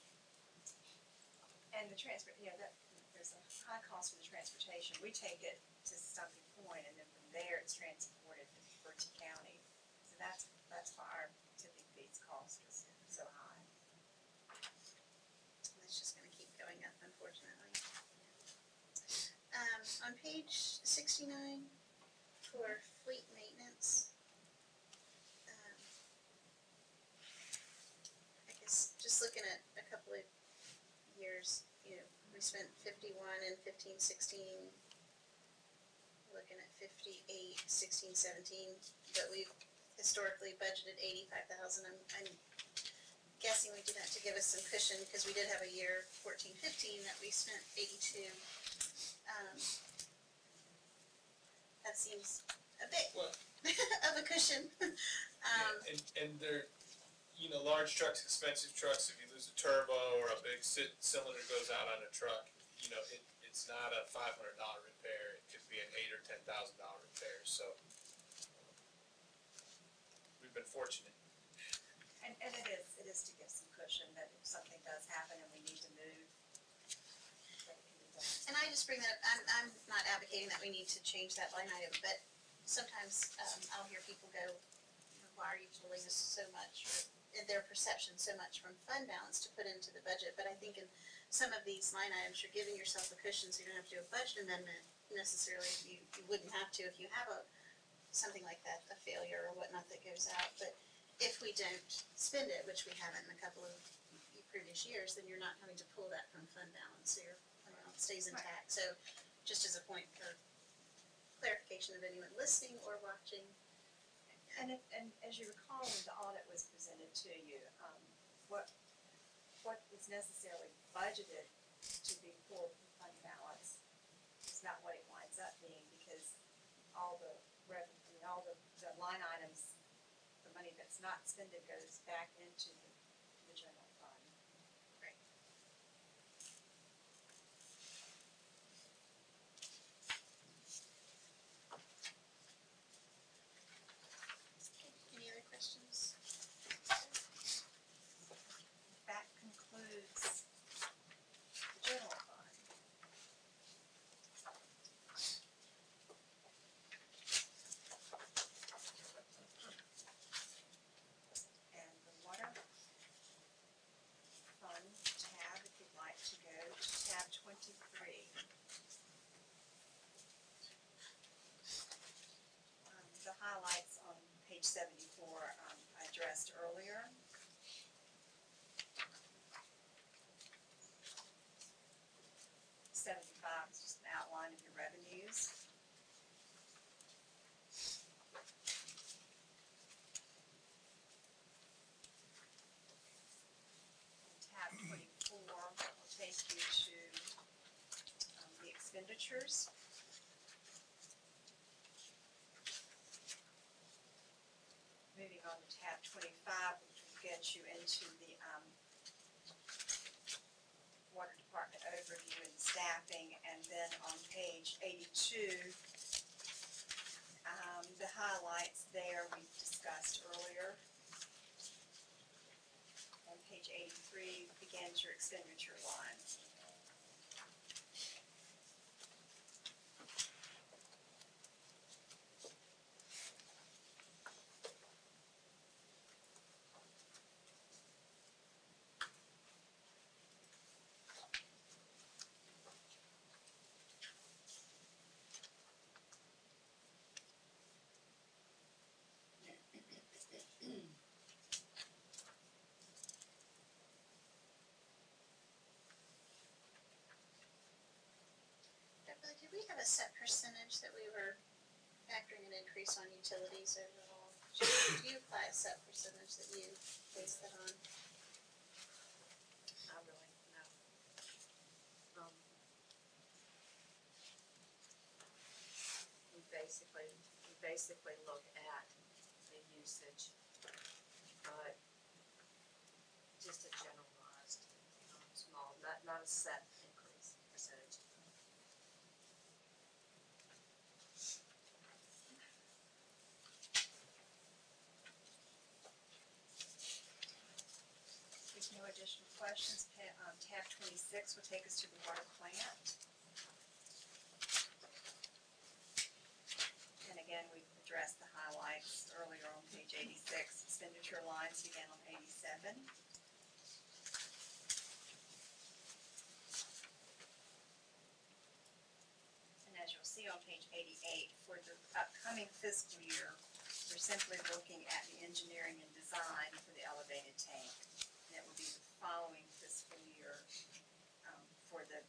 And the there's a high cost for the transportation. We take it to Stumpy Point, and then from there it's transported to Bertie County. So that's why our tipping fees cost is so high. It's just gonna keep going up, unfortunately. On page 69, for fleet maintenance, I guess just looking at a couple of years, we spent 51 in 15-16, looking at 58, 16-17, but we've historically budgeted 85,000. I'm guessing we did that to give us some cushion, because we did have a year 14-15 that we spent 82. That seems a bit Well, of a cushion. and they're, large trucks, expensive trucks, if you lose a turbo or a big cylinder goes out on a truck, it's not a $500 repair, it could be an $8,000 or $10,000 repair, so we've been fortunate. And it is to give some cushion that if something does happen and we need to move, that it can be done. And I just bring that up, I'm not advocating that we need to change that line item, but sometimes I'll hear people go, why are you pulling this so much, or in their perception, so much from fund balance to put into the budget. But I think in some of these line items, you're giving yourself a cushion, so you don't have to do a budget amendment necessarily. You wouldn't have to if you have something like that, a failure or whatnot that goes out. But if we don't spend it, which we haven't in a couple of previous years, then you're not having to pull that from fund balance, so your fund balance stays intact. So just as a point for clarification of anyone listening or watching. And as you recall, when the audit was presented to you, what was necessarily budgeted to be pulled from fund balance is not what it winds up being, because all the revenue, all the line items, the money that's not spended goes back into the general fund. Right. Any other questions? That concludes the general fund. And the water fund tab, if you'd like to go to tab 23. The highlights on page 74 I addressed earlier. $75 is just an outline of your revenues. Tab 24 will take you to the expenditures. Moving on to tab 25, which will get you into the water department overview and staffing, and then on page 82, the highlights there we discussed earlier. On page 83 begins your expenditure line. Beverly, did we have a set percentage that we were factoring an increase on utilities overall? Do you apply a set percentage that you base that on? Not really, no. We basically look at the usage, but just a generalized, small, not a set increase percentage. There's no additional questions. Tab 26 will take us to the water plant. And again, we've addressed the highlights earlier on page 86. Expenditure lines began on 87. And as you'll see on page 88, for the upcoming fiscal year, we're simply looking at the engineering and design for the elevated tank. And it will be the following fiscal year for the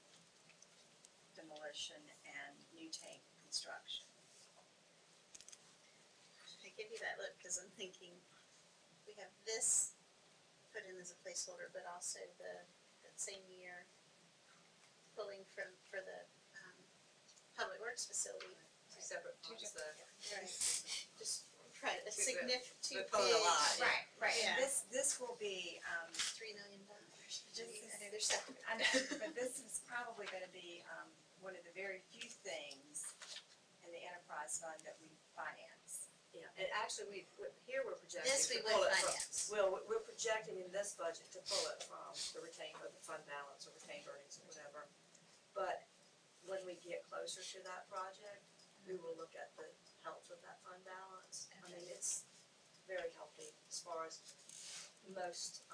demolition and new tank construction. I give you that look because I'm thinking we have this put in as a placeholder, but also that same year pulling for the public works facility. Two separate funds, Right. Just right, a Too significant, too we big. pulled a lot, yeah. Right. Yeah. This will be, $3 million. I is- know they're separate. I know, but this is probably gonna be, one of the very few things in the enterprise fund that we finance. Yeah, and actually, here we're projecting This we to would pull it from. finance. Well, we're projecting in this budget to pull it from the retained, or the fund balance, or retained earnings, or whatever. But when we get closer to that project, we will look at the health of that fund balance. I mean, it's very healthy as far as most,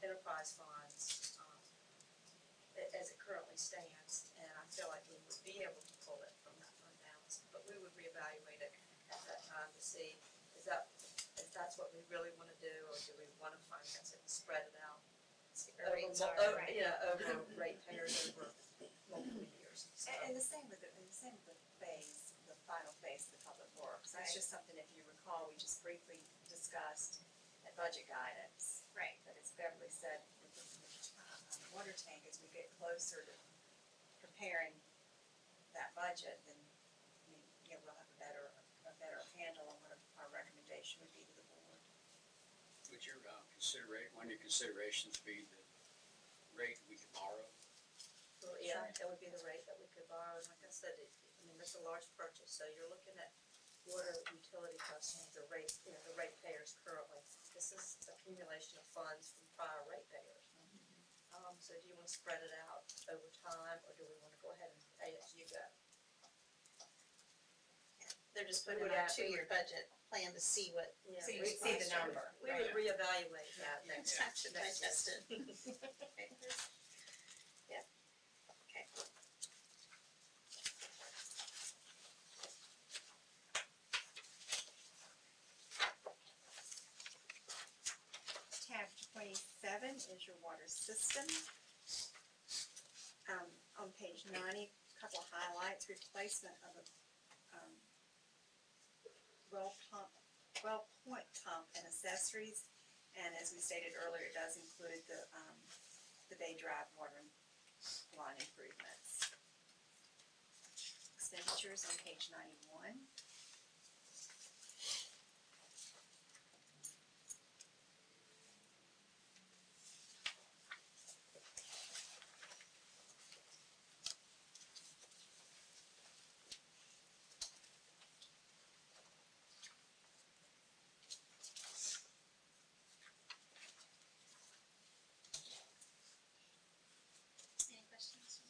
enterprise funds, as it currently stands. And I feel like we would be able to pull it from that fund balance, but we would reevaluate it at that time to see, if that's what we really wanna do, or do we wanna finance it and spread it out? Our rates are, right. Over ratepayers over multiple years, so. And the same with the phase, the final phase of the public works. That's Right. just something, if you recall, we just briefly discussed at budget guidance. Right. But as Beverly said, with the water tank, as we get closer to preparing that budget, then we'll have a better handle on what our recommendation would be to the board. Would your one of your considerations be the rate we could borrow? Well, yeah, that would be the rate that we could borrow, and like I said, it's a large purchase, so you're looking at water utility customers, the ratepayers currently. This is accumulation of funds from prior ratepayers. So do you wanna spread it out over time, or do we wanna go ahead and pay as you go? They're just We putting would in our add- we two-year would- budget plan to see what. Yeah, So you we- see the number. We would reevaluate that next. Time to next digest it. year. Yeah. Okay. Tab 27 is your water system. On page 90, a couple of highlights, replacement of a well point pump and accessories. And as we stated earlier, it does include the Bay Drive water line improvements. Expenditures on page 91. Any questions?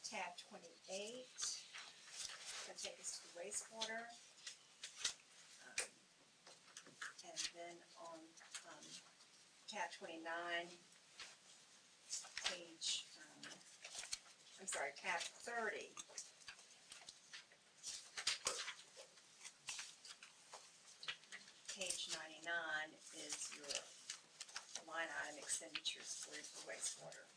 Tab 28, gonna take us to the wastewater. And then on, tab 29, page, tab 30. Page 99 is your line item expenditures for wastewater.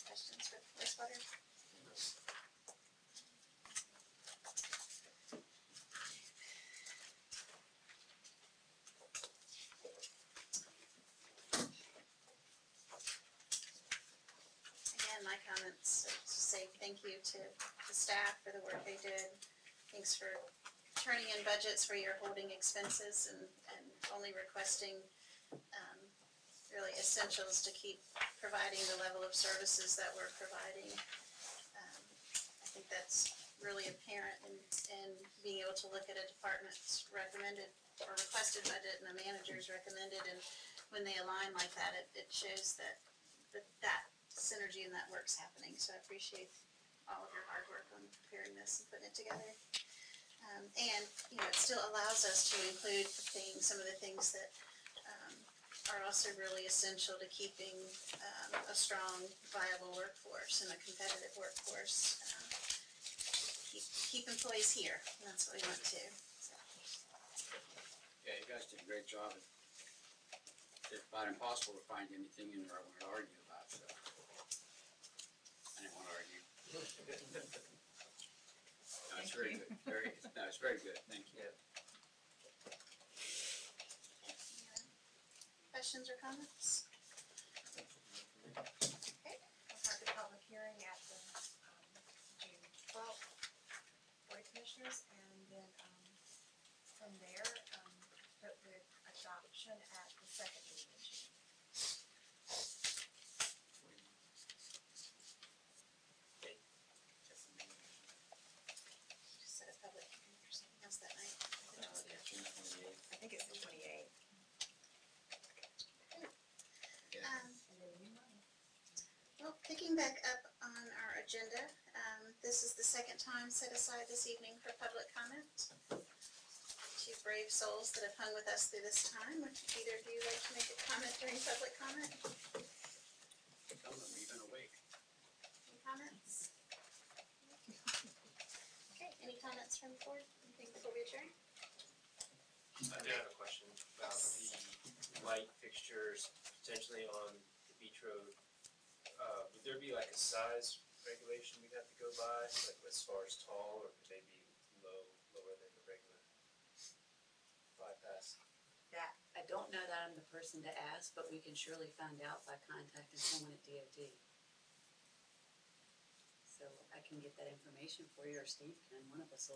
Questions for wastewater? Again, my comments are to say thank you to the staff for the work they did. Thanks for turning in budgets where you're holding expenses and only requesting really essentials to keep providing the level of services that we're providing. I think that's really apparent in being able to look at a department's recommended or requested budget and a manager's recommended, and when they align like that, it shows that synergy and that work's happening. So I appreciate all of your hard work on preparing this and putting it together. And, you know, it still allows us to include some of the things that are also really essential to keeping a strong, viable workforce and a competitive workforce. Keep employees here, and that's what we want to. So. Yeah, you guys did a great job. It's about impossible to find anything in there I wanted to argue about, so I didn't want to argue. No, it's very good. It's very good. Thank you. Questions or comments? Okay. We'll have the public hearing at the June 12th Board of Commissioners, and then from there, put the adoption at the second meeting in June. Just set a public hearing for something else that night. June 28th. I think it's the 28th. Well, picking back up on our agenda, this is the second time set aside this evening for public comment. Two brave souls that have hung with us through this time. Would either of you like to make a comment during public comment? Tell them you've been awake. Any comments? Okay, any comments from the board? Anything before we adjourn? I do have a question about the light fixtures potentially on the beach road. Would there be like a size regulation we'd have to go by, like as far as tall, or could they be lower than the regular bypass? That, I don't know that I'm the person to ask, but we can surely find out by contacting someone at DOT. So I can get that information for you, or Steve can, one of us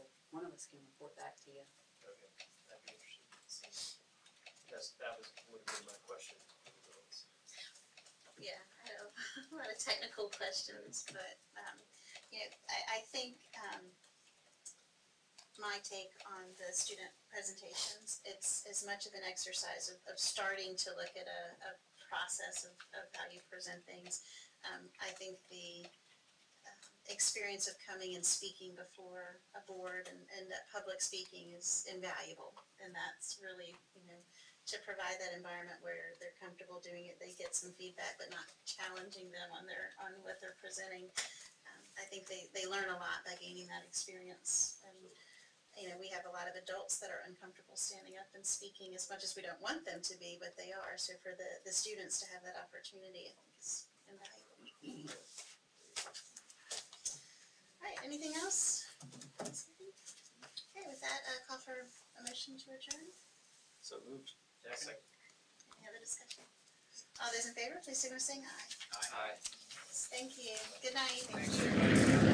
can report back to you. Okay, that'd be interesting. That would have been my question. Yeah, I have a lot of technical questions, but, you know, I think, my take on the student presentations, it's as much of an exercise of starting to look at a process of how you present things. I think the experience of coming and speaking before a board and that public speaking is invaluable, and that's really, you know, to provide that environment where they're comfortable doing it, they get some feedback, but not challenging them on what they're presenting. I think they learn a lot by gaining that experience. And, you know, we have a lot of adults that are uncomfortable standing up and speaking as much as we don't want them to be, but they are. So for the students to have that opportunity, I think is invaluable. All right, anything else? Okay, with that, call for a motion to adjourn. So moved. Yeah, second. Any other discussion? All those in favor, please signal by saying aye. Aye. Thank you. Good night. Thanks, Jerry.